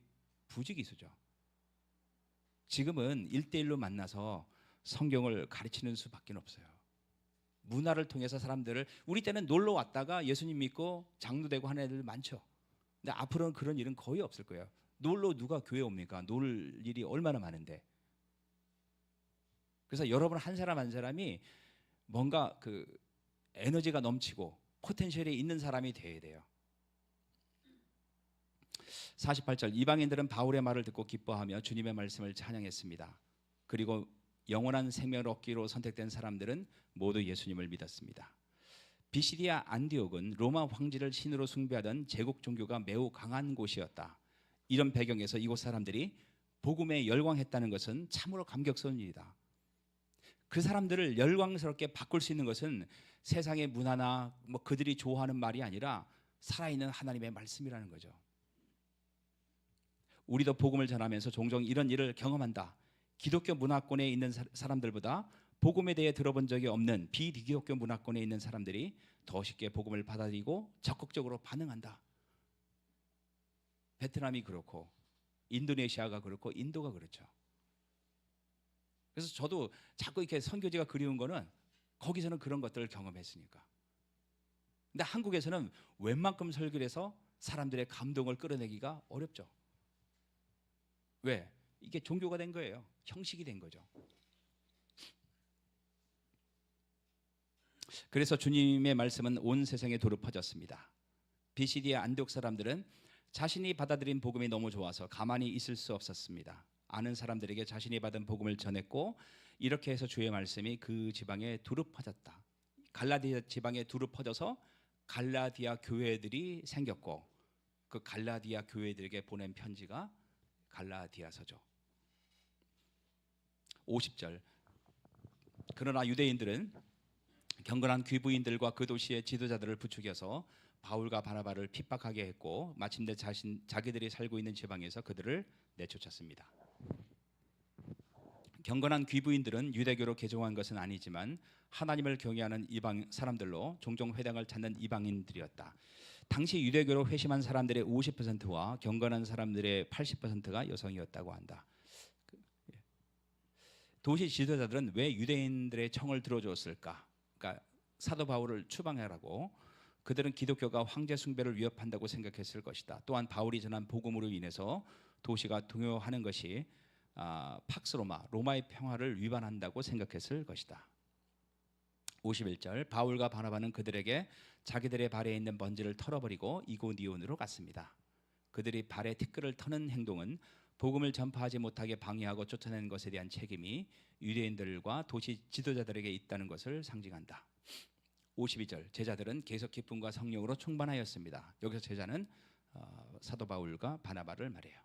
부지기수죠. 지금은 1대1로 만나서 성경을 가르치는 수밖에 없어요. 문화를 통해서 사람들을, 우리 때는 놀러 왔다가 예수님 믿고 장로되고 하는 애들 많죠. 근데 앞으로는 그런 일은 거의 없을 거예요. 놀러 누가 교회 옵니까? 놀 일이 얼마나 많은데. 그래서 여러분 한 사람 한 사람이 뭔가 그 에너지가 넘치고 포텐셜이 있는 사람이 돼야 돼요. 48절, 이방인들은 바울의 말을 듣고 기뻐하며 주님의 말씀을 찬양했습니다. 그리고 영원한 생명을 얻기로 선택된 사람들은 모두 예수님을 믿었습니다. 비시디아 안디옥은 로마 황제를 신으로 숭배하던 제국 종교가 매우 강한 곳이었다. 이런 배경에서 이곳 사람들이 복음에 열광했다는 것은 참으로 감격스러운 일이다. 그 사람들을 열광스럽게 바꿀 수 있는 것은 세상의 문화나 뭐 그들이 좋아하는 말이 아니라 살아있는 하나님의 말씀이라는 거죠. 우리도 복음을 전하면서 종종 이런 일을 경험한다. 기독교 문화권에 있는 사람들보다 복음에 대해 들어본 적이 없는 비기독교 문화권에 있는 사람들이 더 쉽게 복음을 받아들이고 적극적으로 반응한다. 베트남이 그렇고 인도네시아가 그렇고 인도가 그렇죠. 그래서 저도 자꾸 이렇게 선교지가 그리운 거는 거기서는 그런 것들을 경험했으니까. 근데 한국에서는 웬만큼 설교를 해서 사람들의 감동을 끌어내기가 어렵죠. 왜? 이게 종교가 된 거예요. 형식이 된 거죠. 그래서 주님의 말씀은 온 세상에 도로 퍼졌습니다. 비시디의 안디옥 사람들은 자신이 받아들인 복음이 너무 좋아서 가만히 있을 수 없었습니다. 아는 사람들에게 자신이 받은 복음을 전했고, 이렇게 해서 주의 말씀이 그 지방에 두루 퍼졌다. 갈라디아 지방에 두루 퍼져서 갈라디아 교회들이 생겼고, 그 갈라디아 교회들에게 보낸 편지가 갈라디아서죠. 50절, 그러나 유대인들은 경건한 귀부인들과 그 도시의 지도자들을 부추겨서 바울과 바나바를 핍박하게 했고, 마침내 자기들이 살고 있는 지방에서 그들을 내쫓았습니다. 경건한 귀부인들은 유대교로 개종한 것은 아니지만 하나님을 경외하는 이방 사람들로 종종 회당을 찾는 이방인들이었다. 당시 유대교로 회심한 사람들의 50%와 경건한 사람들의 80%가 여성이었다고 한다. 도시 지도자들은 왜 유대인들의 청을 들어줬을까? 그러니까 사도 바울을 추방하라고. 그들은 기독교가 황제 숭배를 위협한다고 생각했을 것이다. 또한 바울이 전한 복음으로 인해서 도시가 동요하는 것이 팍스 로마의 평화를 위반한다고 생각했을 것이다. 51절 바울과 바나바는 그들에게 자기들의 발에 있는 먼지를 털어버리고 이고니온으로 갔습니다. 그들이 발에 티끌을 터는 행동은 복음을 전파하지 못하게 방해하고 쫓아내는 것에 대한 책임이 유대인들과 도시 지도자들에게 있다는 것을 상징한다. 52절 제자들은 계속 기쁨과 성령으로 충만하였습니다. 여기서 제자는 사도 바울과 바나바를 말해요.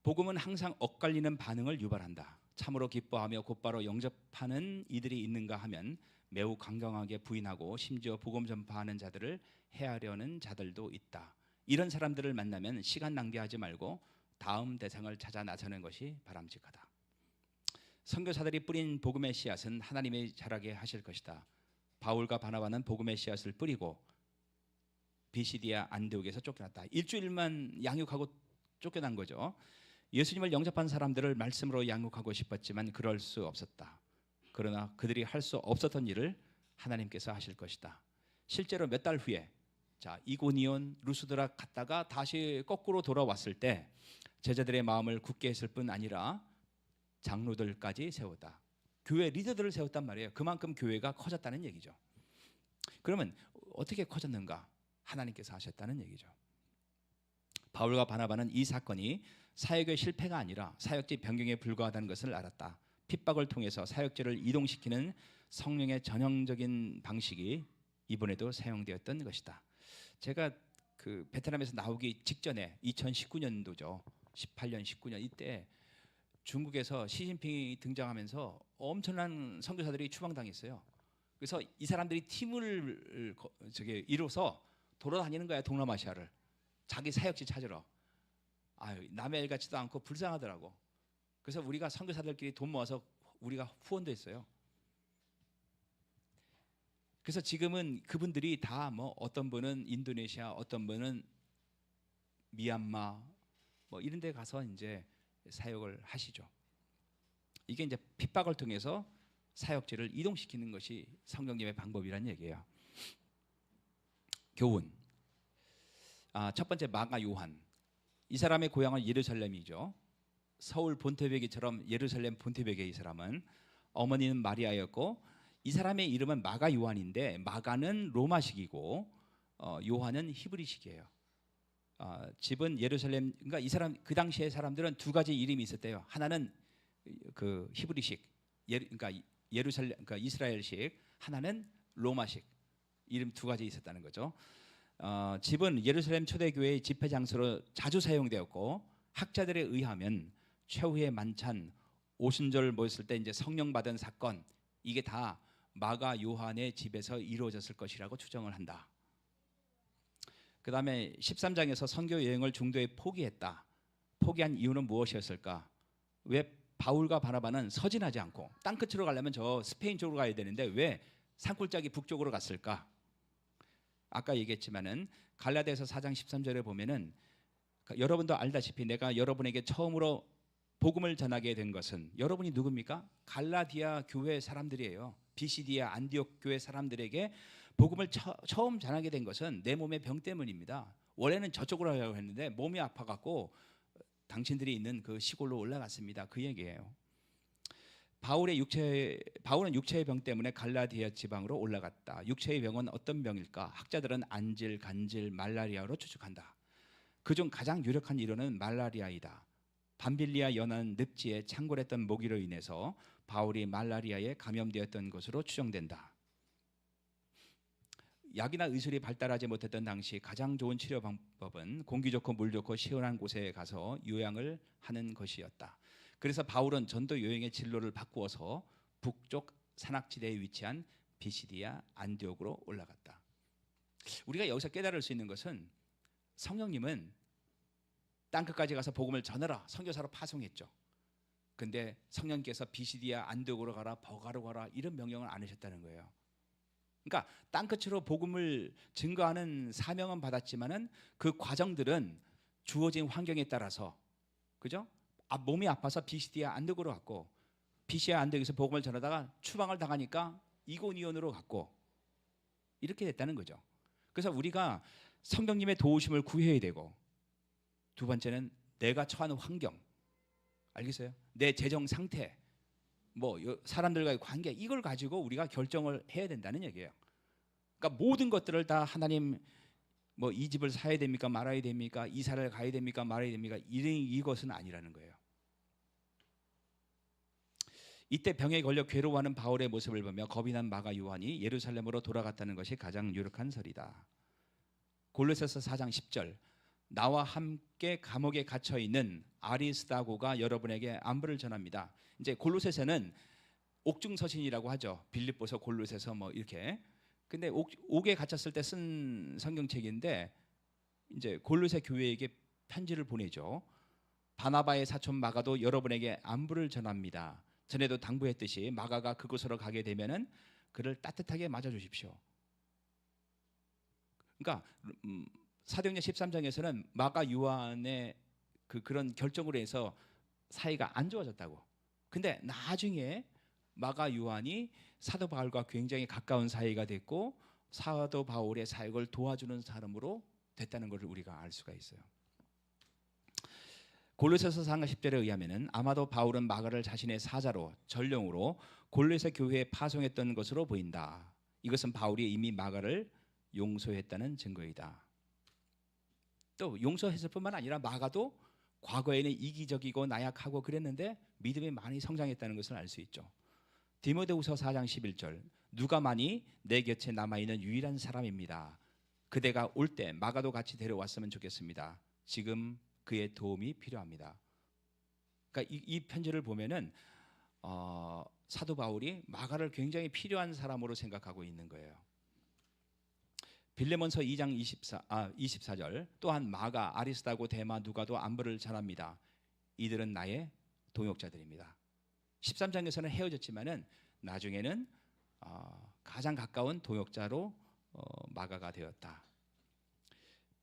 복음은 항상 엇갈리는 반응을 유발한다. 참으로 기뻐하며 곧바로 영접하는 이들이 있는가 하면 매우 강경하게 부인하고 심지어 복음 전파하는 자들을 해하려는 자들도 있다. 이런 사람들을 만나면 시간 낭비하지 말고 다음 대상을 찾아 나서는 것이 바람직하다. 선교사들이 뿌린 복음의 씨앗은 하나님이 자라게 하실 것이다. 바울과 바나바는 복음의 씨앗을 뿌리고 비시디아 안디옥에서 쫓겨났다. 일주일만 양육하고 쫓겨난 거죠. 예수님을 영접한 사람들을 말씀으로 양육하고 싶었지만 그럴 수 없었다. 그러나 그들이 할 수 없었던 일을 하나님께서 하실 것이다. 실제로 몇 달 후에 이고니온 루스드라 갔다가 다시 거꾸로 돌아왔을 때 제자들의 마음을 굳게 했을 뿐 아니라 장로들까지 세웠다. 교회 리더들을 세웠단 말이에요. 그만큼 교회가 커졌다는 얘기죠. 그러면 어떻게 커졌는가? 하나님께서 하셨다는 얘기죠. 바울과 바나바는 이 사건이 사역의 실패가 아니라 사역지 변경에 불과하다는 것을 알았다. 핍박을 통해서 사역지를 이동시키는 성령의 전형적인 방식이 이번에도 사용되었던 것이다. 제가 그 베트남에서 나오기 직전에 2019년도죠. 18년, 19년 이때 중국에서 시진핑이 등장하면서 엄청난 선교사들이 추방당했어요. 그래서 이 사람들이 팀을 이뤄서 돌아다니는 거야, 동남아시아를. 자기 사역지 찾으러. 남의 일 같지도 않고 불쌍하더라고. 그래서 우리가 선교사들끼리 돈 모아서 우리가 후원도 했어요. 그래서 지금은 그분들이 다 어떤 분은 인도네시아, 어떤 분은 미얀마 이런 데 가서 이제 사역을 하시죠. 이게 이제 핍박을 통해서 사역지를 이동시키는 것이 성령님의 방법이란 얘기예요. 교훈. 첫 번째 마가 요한. 이 사람의 고향은 예루살렘이죠. 서울 본토배기처럼 예루살렘 본토배기 이 사람은 어머니는 마리아였고 이 사람의 이름은 마가 요한인데 마가는 로마식이고 요한은 히브리식이에요. 집은 예루살렘. 그러니까 이 사람 그 당시에 사람들은 두 가지 이름이 있었대요. 하나는 그 히브리식, 그러니까 예루살렘, 그러니까 이스라엘식. 하나는 로마식. 이름 두 가지 있었다는 거죠. 집은 예루살렘 초대교회의 집회 장소로 자주 사용되었고 학자들에 의하면 최후의 만찬, 오순절 모였을 때 이제 성령 받은 사건 이게 다 마가 요한의 집에서 이루어졌을 것이라고 추정을 한다. 그 다음에 13장에서 선교 여행을 중도에 포기했다. 포기한 이유는 무엇이었을까? 왜 바울과 바나바는 서진하지 않고 땅끝으로 가려면 저 스페인 쪽으로 가야 되는데 왜 산골짜기 북쪽으로 갔을까? 아까 얘기했지만은 갈라디아서 4장 13절에 보면은 여러분도 알다시피 내가 여러분에게 처음으로 복음을 전하게 된 것은 여러분이 누굽니까? 갈라디아 교회 사람들이에요. 비시디아 안디옥 교회 사람들에게 복음을 처음 전하게 된 것은 내 몸의 병 때문입니다. 원래는 저쪽으로 가려고 했는데 몸이 아파갖고 당신들이 있는 그 시골로 올라갔습니다. 그 얘기예요. 바울은 육체의 병 때문에 갈라디아 지방으로 올라갔다. 육체의 병은 어떤 병일까? 학자들은 안질, 간질, 말라리아로 추측한다. 그중 가장 유력한 이론은 말라리아이다. 밤빌리아 연안 늪지에 창궐했던 모기로 인해서 바울이 말라리아에 감염되었던 것으로 추정된다. 약이나 의술이 발달하지 못했던 당시 가장 좋은 치료 방법은 공기 좋고 물 좋고 시원한 곳에 가서 요양을 하는 것이었다. 그래서 바울은 전도 여행의 진로를 바꾸어서 북쪽 산악지대에 위치한 비시디아 안디옥으로 올라갔다. 우리가 여기서 깨달을 수 있는 것은 성령님은 땅끝까지 가서 복음을 전하라 선교사로 파송했죠. 근데 성령께서 비시디아 안디옥으로 가라 버가로 가라 이런 명령을 안 하셨다는 거예요. 그러니까 땅끝으로 복음을 증거하는 사명은 받았지만은 그 과정들은 주어진 환경에 따라서 그죠? 몸이 아파서 비시디아 안디옥으로 갔고 비시디아 안디옥에서 복음을 전하다가 추방을 당하니까 이고니온으로 갔고 이렇게 됐다는 거죠. 그래서 우리가 성령님의 도우심을 구해야 되고 두 번째는 내가 처한 환경 알겠어요? 내 재정 상태, 뭐 사람들과의 관계, 이걸 가지고 우리가 결정을 해야 된다는 얘기예요. 그러니까 모든 것들을 다 하나님, 뭐 이 집을 사야 됩니까 말아야 됩니까, 이사를 가야 됩니까 말아야 됩니까, 이것은 아니라는 거예요. 이때 병에 걸려 괴로워하는 바울의 모습을 보며 겁이 난 마가 요한이 예루살렘으로 돌아갔다는 것이 가장 유력한 설이다. 골로새서 4장 10절, 나와 함께 감옥에 갇혀 있는 아리스다고가 여러분에게 안부를 전합니다. 이제 골로새서는 옥중서신이라고 하죠. 빌립보서, 골로새서 뭐 이렇게. 근데 옥에 갇혔을 때 쓴 성경책인데 이제 골로새 교회에게 편지를 보내죠. 바나바의 사촌 마가도 여러분에게 안부를 전합니다. 전에도 당부했듯이 마가가 그곳으로 가게 되면은 그를 따뜻하게 맞아 주십시오. 그러니까 사도행전 13장에서는 마가 요한의 그런 결정으로 해서 사이가 안 좋아졌다고. 근데 나중에 마가 요한이 사도 바울과 굉장히 가까운 사이가 됐고 사도 바울의 사역을 도와주는 사람으로 됐다는 것을 우리가 알 수가 있어요. 골로새서 4장 10절에 의하면은 아마도 바울은 마가를 자신의 사자로, 전령으로 골로새 교회에 파송했던 것으로 보인다. 이것은 바울이 이미 마가를 용서했다는 증거이다. 또 용서했을 뿐만 아니라 마가도 과거에는 이기적이고 나약하고 그랬는데 믿음이 많이 성장했다는 것을 알 수 있죠. 디모데후서 4장 11절, 누가만이 내 곁에 남아있는 유일한 사람입니다. 그대가 올 때 마가도 같이 데려왔으면 좋겠습니다. 지금 그의 도움이 필요합니다. 그러니까 이 편지를 보면은 사도 바울이 마가를 굉장히 필요한 사람으로 생각하고 있는 거예요. 빌레몬서 2장 24절, 또한 마가, 아리스다고, 데마, 누가도 안부를 전합니다. 이들은 나의 동역자들입니다. 13장에서는 헤어졌지만은 나중에는 가장 가까운 동역자로 마가가 되었다.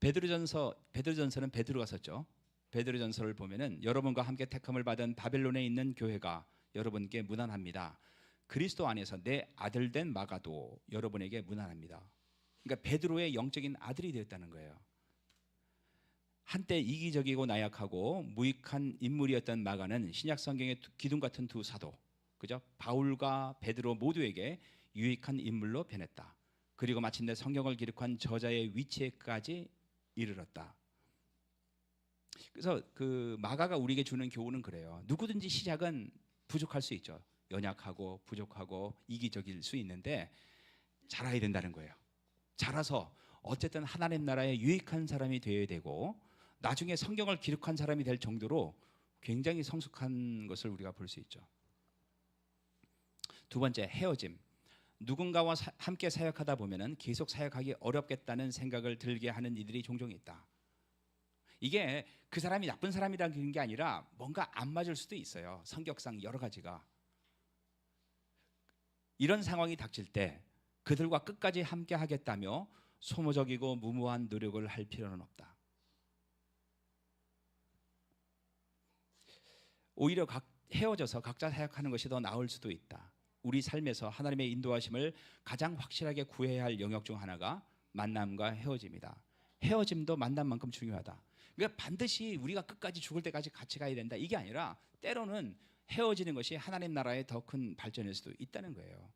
베드로전서는 베드로가 썼죠. 베드로전서를 보면은 여러분과 함께 택함을 받은 바벨론에 있는 교회가 여러분께 문안합니다. 그리스도 안에서 내 아들 된 마가도 여러분에게 문안합니다. 그러니까 베드로의 영적인 아들이 되었다는 거예요. 한때 이기적이고 나약하고 무익한 인물이었던 마가는 신약 성경의 기둥 같은 두 사도, 그죠? 바울과 베드로 모두에게 유익한 인물로 변했다. 그리고 마침내 성경을 기록한 저자의 위치에까지 이르렀다. 그래서 그 마가가 우리에게 주는 교훈은 그래요. 누구든지 시작은 부족할 수 있죠. 연약하고 부족하고 이기적일 수 있는데 자라야 된다는 거예요. 자라서 어쨌든 하나님 나라에 유익한 사람이 되어야 되고 나중에 성경을 기록한 사람이 될 정도로 굉장히 성숙한 것을 우리가 볼 수 있죠. 두 번째, 헤어짐. 누군가와 함께 사역하다 보면은 계속 사역하기 어렵겠다는 생각을 들게 하는 이들이 종종 있다. 이게 그 사람이 나쁜 사람이라는 게 아니라 뭔가 안 맞을 수도 있어요. 성격상 여러 가지가. 이런 상황이 닥칠 때 그들과 끝까지 함께 하겠다며 소모적이고 무모한 노력을 할 필요는 없다. 오히려 헤어져서 각자 사역하는 것이 더 나을 수도 있다. 우리 삶에서 하나님의 인도하심을 가장 확실하게 구해야 할 영역 중 하나가 만남과 헤어짐이다. 헤어짐도 만남만큼 중요하다. 그러니까 반드시 우리가 끝까지 죽을 때까지 같이 가야 된다, 이게 아니라 때로는 헤어지는 것이 하나님 나라의 더 큰 발전일 수도 있다는 거예요.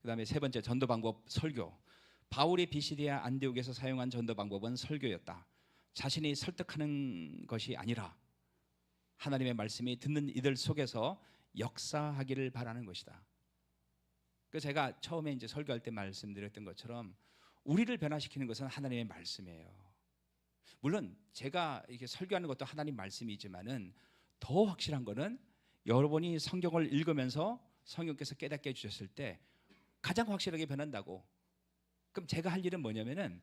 그 다음에 세 번째, 전도 방법, 설교. 바울이 비시디아 안디옥에서 사용한 전도 방법은 설교였다. 자신이 설득하는 것이 아니라 하나님의 말씀이 듣는 이들 속에서 역사하기를 바라는 것이다. 그 제가 처음에 이제 설교할 때 말씀드렸던 것처럼 우리를 변화시키는 것은 하나님의 말씀이에요. 물론 제가 이렇게 설교하는 것도 하나님 말씀이지만은 더 확실한 거는 여러분이 성경을 읽으면서 성령께서 깨닫게 해주셨을 때 가장 확실하게 변한다고. 그럼 제가 할 일은 뭐냐면은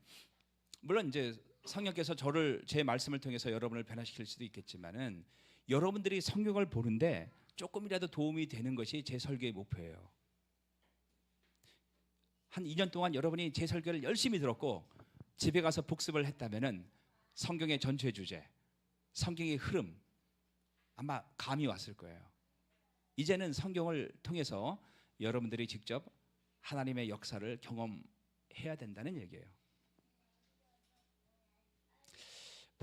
물론 이제 성령께서 제 말씀을 통해서 여러분을 변화시킬 수도 있겠지만은 여러분들이 성경을 보는데 조금이라도 도움이 되는 것이 제 설교의 목표예요. 한 2년 동안 여러분이 제 설교를 열심히 들었고 집에 가서 복습을 했다면은 성경의 전체 주제, 성경의 흐름 아마 감이 왔을 거예요. 이제는 성경을 통해서 여러분들이 직접 하나님의 역사를 경험해야 된다는 얘기예요.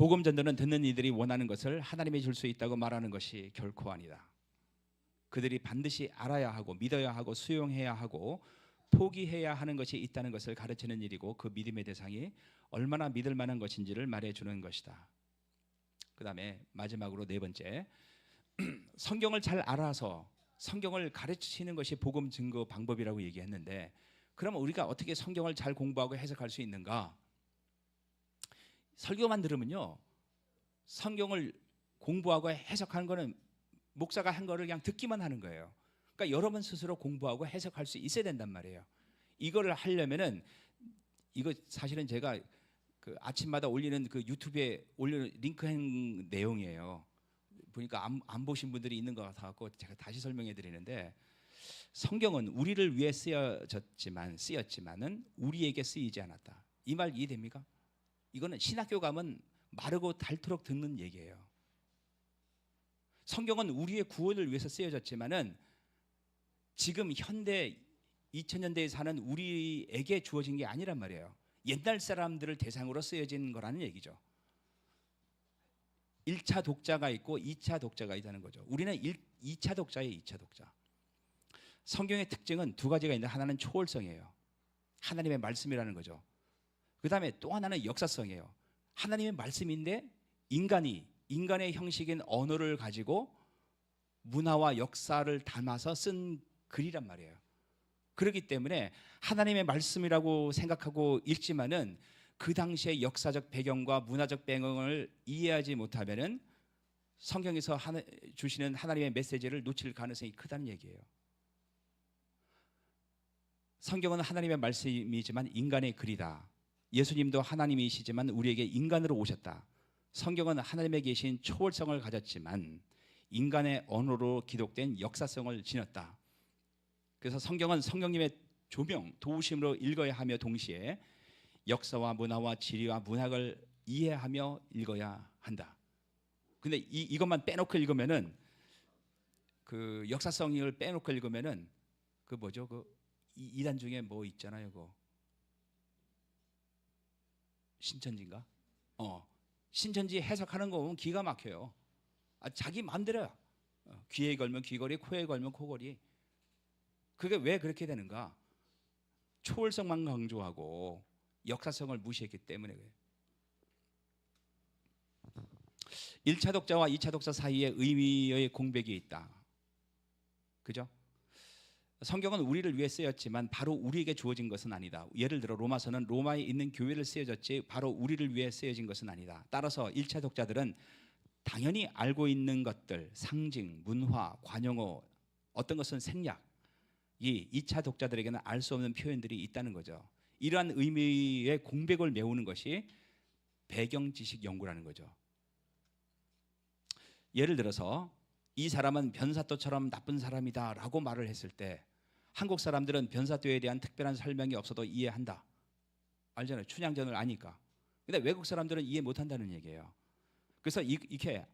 복음 전도는 듣는 이들이 원하는 것을 하나님이 줄 수 있다고 말하는 것이 결코 아니다. 그들이 반드시 알아야 하고 믿어야 하고 수용해야 하고 포기해야 하는 것이 있다는 것을 가르치는 일이고 그 믿음의 대상이 얼마나 믿을 만한 것인지를 말해주는 것이다. 그 다음에 마지막으로 네 번째, 성경을 잘 알아서 성경을 가르치는 것이 복음 증거 방법이라고 얘기했는데, 그러면 우리가 어떻게 성경을 잘 공부하고 해석할 수 있는가? 설교만 들으면요, 성경을 공부하고 해석하는 거는 목사가 한 거를 그냥 듣기만 하는 거예요. 그러니까 여러분 스스로 공부하고 해석할 수 있어야 된단 말이에요. 이거를 하려면은, 이거 사실은 제가 그 아침마다 올리는 그 유튜브에 올리는 링크한 내용이에요. 보니까 안 보신 분들이 있는 것 같아서 제가 다시 설명해 드리는데, 성경은 우리를 위해 쓰였지만은 우리에게 쓰이지 않았다. 이 말 이해됩니까? 이거는 신학교 가면 마르고 닳도록 듣는 얘기예요. 성경은 우리의 구원을 위해서 쓰여졌지만은 지금 현대 2000년대에 사는 우리에게 주어진 게 아니란 말이에요. 옛날 사람들을 대상으로 쓰여진 거라는 얘기죠. 1차 독자가 있고 2차 독자가 있다는 거죠. 우리는 2차 독자예요. 2차 독자. 성경의 특징은 두 가지가 있는데, 하나는 초월성이에요. 하나님의 말씀이라는 거죠. 그 다음에 또 하나는 역사성이에요. 하나님의 말씀인데 인간의 형식인 언어를 가지고 문화와 역사를 담아서 쓴 글이란 말이에요. 그렇기 때문에 하나님의 말씀이라고 생각하고 읽지만은 그 당시의 역사적 배경과 문화적 배경을 이해하지 못하면은 성경에서 주시는 하나님의 메시지를 놓칠 가능성이 크다는 얘기예요. 성경은 하나님의 말씀이지만 인간의 글이다. 예수님도 하나님이시지만 우리에게 인간으로 오셨다. 성경은 하나님에 계신 초월성을 가졌지만 인간의 언어로 기록된 역사성을 지녔다. 그래서 성경은 성령님의 조명, 도우심으로 읽어야 하며 동시에 역사와 문화와 지리와 문학을 이해하며 읽어야 한다. 근데 이것만 빼놓고 읽으면은, 그 역사성을 빼놓고 읽으면은 그 뭐죠? 그 이단 중에 뭐 있잖아요. 그 신천지인가? 신천지 해석하는 거 보면 기가 막혀요. 자기 마음대로야. 귀에 걸면 귀걸이, 코에 걸면 코걸이. 그게 왜 그렇게 되는가? 초월성만 강조하고 역사성을 무시했기 때문에 그래요. 1차 독자와 2차 독자 사이에 의미의 공백이 있다. 그죠? 성경은 우리를 위해 쓰였지만 바로 우리에게 주어진 것은 아니다. 예를 들어 로마서는 로마에 있는 교회를 쓰여졌지 바로 우리를 위해 쓰여진 것은 아니다. 따라서 1차 독자들은 당연히 알고 있는 것들, 상징, 문화, 관용어, 어떤 것은 생략, 이 2차 독자들에게는 알 수 없는 표현들이 있다는 거죠. 이러한 의미의 공백을 메우는 것이 배경 지식 연구라는 거죠. 예를 들어서 이 사람은 변사또처럼 나쁜 사람이다 라고 말을 했을 때, 한국 사람들은 변사또에 대한 특별한 설명이 없어도 이해한다. 알잖아요. 춘향전을 아니까. 근데 외국 사람들은 이해 못한다는 얘기예요. 그래서 이렇게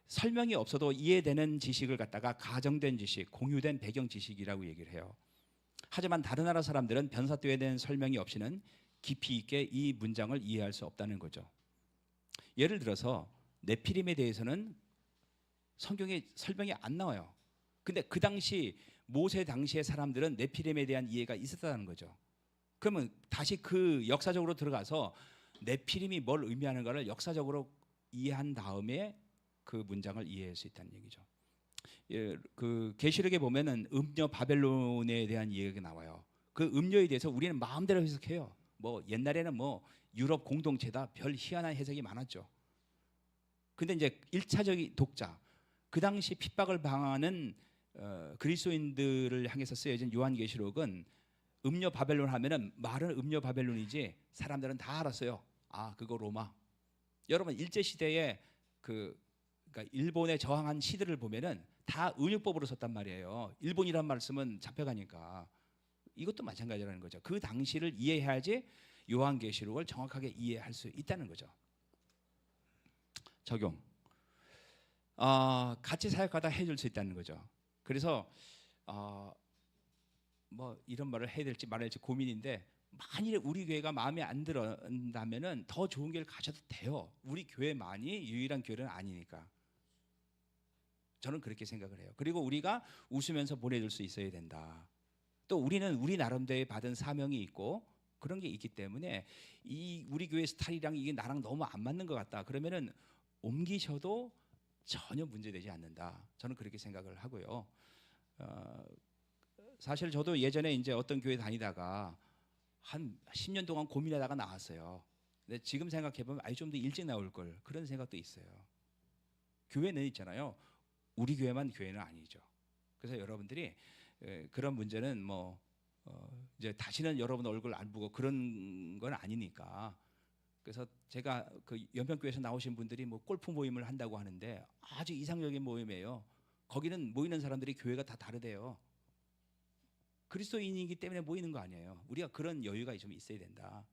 설명이 없어도 이해되는 지식을 갖다가 가정된 지식, 공유된 배경 지식이라고 얘기를 해요. 하지만 다른 나라 사람들은 변사또에 대한 설명이 없이는 깊이 있게 이 문장을 이해할 수 없다는 거죠. 예를 들어서 네피림에 대해서는 성경에 설명이 안 나와요. 근데 그 당시 모세 당시의 사람들은 네피림에 대한 이해가 있었다는 거죠. 그러면 다시 그 역사적으로 들어가서 네피림이 뭘 의미하는가를 역사적으로 이해한 다음에 그 문장을 이해할 수 있다는 얘기죠. 예, 그 계시록에 보면은 음녀 바벨론에 대한 이야기가 나와요. 그 음녀에 대해서 우리는 마음대로 해석해요. 뭐 옛날에는 뭐 유럽 공동체다, 별 희한한 해석이 많았죠. 근데 이제 1차적인 독자, 그 당시 핍박을 당하는 그리스도인들을 향해서 쓰여진 요한계시록은 음녀 바벨론 하면은 말은 음녀 바벨론이지 사람들은 다 알았어요. 아, 그거 로마. 여러분 일제 시대에 그러니까 일본에 저항한 시들을 보면은 다 은유법으로 썼단 말이에요. 일본이란 말씀은 잡혀가니까. 이것도 마찬가지라는 거죠. 그 당시를 이해해야지 요한계시록을 정확하게 이해할 수 있다는 거죠. 적용. 같이 사역하다 해줄 수 있다는 거죠. 그래서 뭐 이런 말을 해야 될지 말아야 될지 고민인데, 만일에 우리 교회가 마음에 안 들었다면은 더 좋은 교회를 가셔도 돼요. 우리 교회만이 유일한 교회는 아니니까. 저는 그렇게 생각을 해요. 그리고 우리가 웃으면서 보내줄 수 있어야 된다. 또 우리는 우리 나름대로 받은 사명이 있고 그런 게 있기 때문에 이 우리 교회 스타일이랑 이게 나랑 너무 안 맞는 것 같다. 그러면은 옮기셔도 전혀 문제되지 않는다. 저는 그렇게 생각을 하고요. 사실 저도 예전에 이제 어떤 교회 다니다가 한 10년 동안 고민하다가 나왔어요. 근데 지금 생각해 보면 아예 좀 더 일찍 나올 걸 그런 생각도 있어요. 교회는 있잖아요. 우리 교회만 교회는 아니죠. 그래서 여러분들이 그런 문제는 뭐 이제 다시는 여러분 얼굴 안 보고 그런 건 아니니까. 그래서 제가 그 연평교회에서 나오신 분들이 뭐 골프 모임을 한다고 하는데 아주 이상적인 모임이에요. 거기는 모이는 사람들이 교회가 다 다르대요. 그리스도인이기 때문에 모이는 거 아니에요. 우리가 그런 여유가 좀 있어야 된다.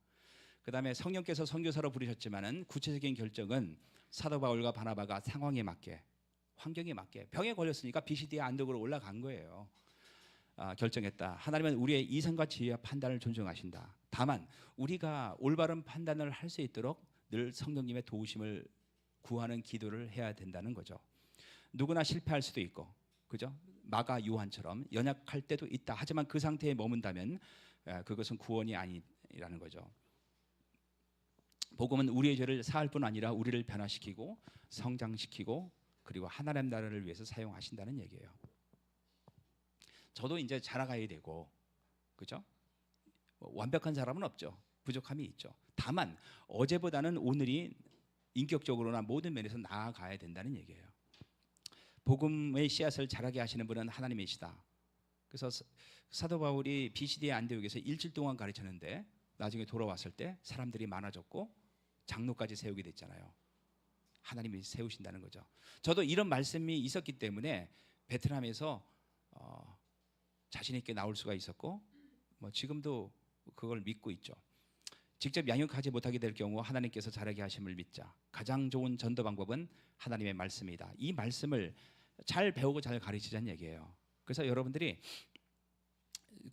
그다음에 성령께서 선교사로 부르셨지만은 구체적인 결정은 사도 바울과 바나바가 상황에 맞게, 환경에 맞게, 병에 걸렸으니까 비시디아 안독으로 올라간 거예요. 결정했다. 하나님은 우리의 이성과 지혜와 판단을 존중하신다. 다만 우리가 올바른 판단을 할 수 있도록 늘 성령님의 도우심을 구하는 기도를 해야 된다는 거죠. 누구나 실패할 수도 있고, 그죠? 마가 요한처럼 연약할 때도 있다. 하지만 그 상태에 머문다면 그것은 구원이 아니라는 거죠. 복음은 우리의 죄를 사할 뿐 아니라 우리를 변화시키고 성장시키고 그리고 하나님 나라를 위해서 사용하신다는 얘기예요. 저도 이제 자라가야 되고, 그죠? 완벽한 사람은 없죠. 부족함이 있죠. 다만 어제보다는 오늘이 인격적으로나 모든 면에서 나아가야 된다는 얘기예요. 복음의 씨앗을 자라게 하시는 분은 하나님이시다. 그래서 사도 바울이 비시디아 안디옥에서 일주일 동안 가르쳤는데 나중에 돌아왔을 때 사람들이 많아졌고 장로까지 세우게 됐잖아요. 하나님이 세우신다는 거죠. 저도 이런 말씀이 있었기 때문에 베트남에서 자신 있게 나올 수가 있었고 뭐 지금도 그걸 믿고 있죠. 직접 양육하지 못하게 될 경우 하나님께서 자라게 하심을 믿자. 가장 좋은 전도 방법은 하나님의 말씀이다. 이 말씀을 잘 배우고 잘 가르치자는 얘기예요. 그래서 여러분들이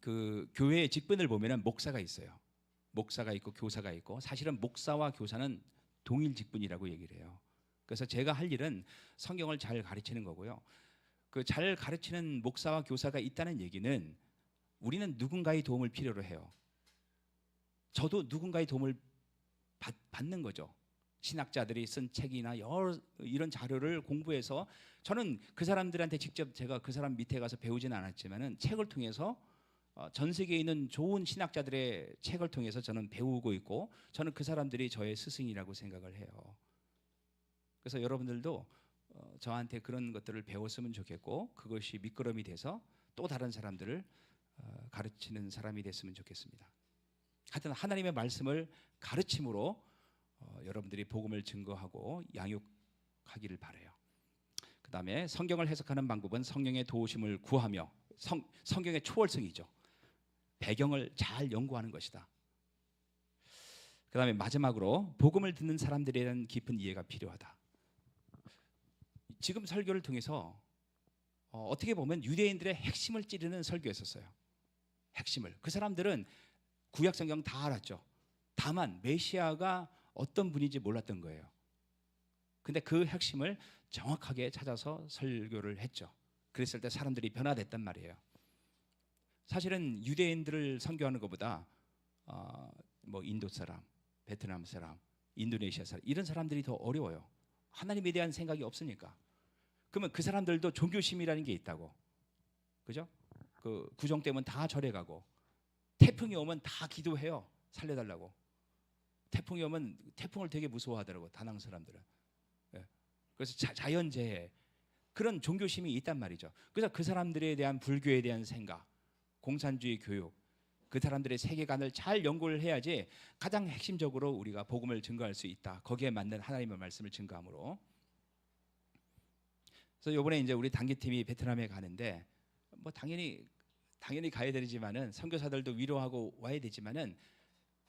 그 교회의 직분을 보면은 목사가 있어요. 목사가 있고 교사가 있고 사실은 목사와 교사는 동일 직분이라고 얘기를 해요. 그래서 제가 할 일은 성경을 잘 가르치는 거고요. 그 잘 가르치는 목사와 교사가 있다는 얘기는 우리는 누군가의 도움을 필요로 해요. 저도 누군가의 도움을 받는 거죠. 신학자들이 쓴 책이나 여러 이런 자료를 공부해서 저는 그 사람들한테 직접 제가 그 사람 밑에 가서 배우지는 않았지만은 책을 통해서 전 세계에 있는 좋은 신학자들의 책을 통해서 저는 배우고 있고 저는 그 사람들이 저의 스승이라고 생각을 해요. 그래서 여러분들도 저한테 그런 것들을 배웠으면 좋겠고 그것이 밑거름이 돼서 또 다른 사람들을 가르치는 사람이 됐으면 좋겠습니다. 하여튼 하나님의 말씀을 가르침으로 여러분들이 복음을 증거하고 양육하기를 바라요. 그 다음에 성경을 해석하는 방법은 성령의 도우심을 구하며 성경의 초월성이죠. 배경을 잘 연구하는 것이다. 그 다음에 마지막으로 복음을 듣는 사람들에 대한 깊은 이해가 필요하다. 지금 설교를 통해서 어떻게 보면 유대인들의 핵심을 찌르는 설교였었어요. 핵심을. 그 사람들은 구약 성경 다 알았죠. 다만 메시아가 어떤 분인지 몰랐던 거예요. 근데 그 핵심을 정확하게 찾아서 설교를 했죠. 그랬을 때 사람들이 변화됐단 말이에요. 사실은 유대인들을 선교하는 것보다 뭐 인도 사람, 베트남 사람, 인도네시아 사람 이런 사람들이 더 어려워요. 하나님에 대한 생각이 없으니까. 그러면 그 사람들도 종교심이라는 게 있다고. 그죠? 그 구정 때면 다 절에 가고 태풍이 오면 다 기도해요. 살려달라고. 태풍이 오면 태풍을 되게 무서워하더라고. 다낭 사람들은. 예. 그래서 자연재해 그런 종교심이 있단 말이죠. 그래서 그 사람들에 대한 불교에 대한 생각, 공산주의 교육, 그 사람들의 세계관을 잘 연구를 해야지 가장 핵심적으로 우리가 복음을 증거할 수 있다. 거기에 맞는 하나님의 말씀을 증거함으로. 그래서 이번에 이제 우리 단기팀이 베트남에 가는데 뭐 당연히 가야 되지만은 선교사들도 위로하고 와야 되지만은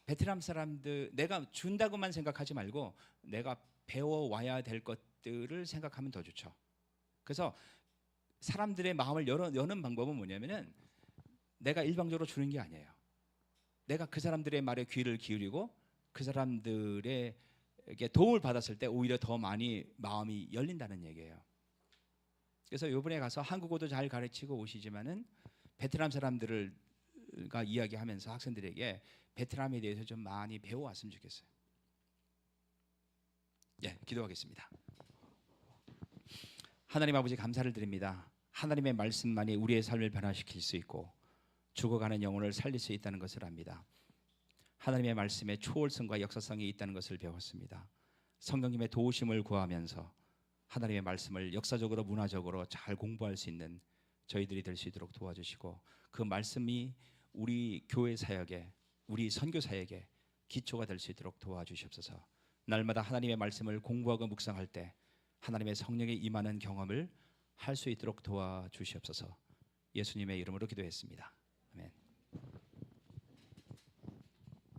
베트남 사람들 내가 준다고만 생각하지 말고 내가 배워 와야 될 것들을 생각하면 더 좋죠. 그래서 사람들의 마음을 여는 방법은 뭐냐면은 내가 일방적으로 주는 게 아니에요. 내가 그 사람들의 말에 귀를 기울이고 그 사람들에게 도움을 받았을 때 오히려 더 많이 마음이 열린다는 얘기예요. 그래서 이번에 가서 한국어도 잘 가르치고 오시지만은 베트남 사람들과 이야기하면서 학생들에게 베트남에 대해서 좀 많이 배워왔으면 좋겠어요. 예, 기도하겠습니다. 하나님 아버지 감사를 드립니다. 하나님의 말씀만이 우리의 삶을 변화시킬 수 있고 죽어가는 영혼을 살릴 수 있다는 것을 압니다. 하나님의 말씀에 초월성과 역사성이 있다는 것을 배웠습니다. 성령님의 도우심을 구하면서 하나님의 말씀을 역사적으로 문화적으로 잘 공부할 수 있는 저희들이 될 수 있도록 도와주시고 그 말씀이 우리 교회 사역에 우리 선교 사역에 기초가 될 수 있도록 도와주시옵소서. 날마다 하나님의 말씀을 공부하고 묵상할 때 하나님의 성령이 임하는 경험을 할 수 있도록 도와주시옵소서. 예수님의 이름으로 기도했습니다.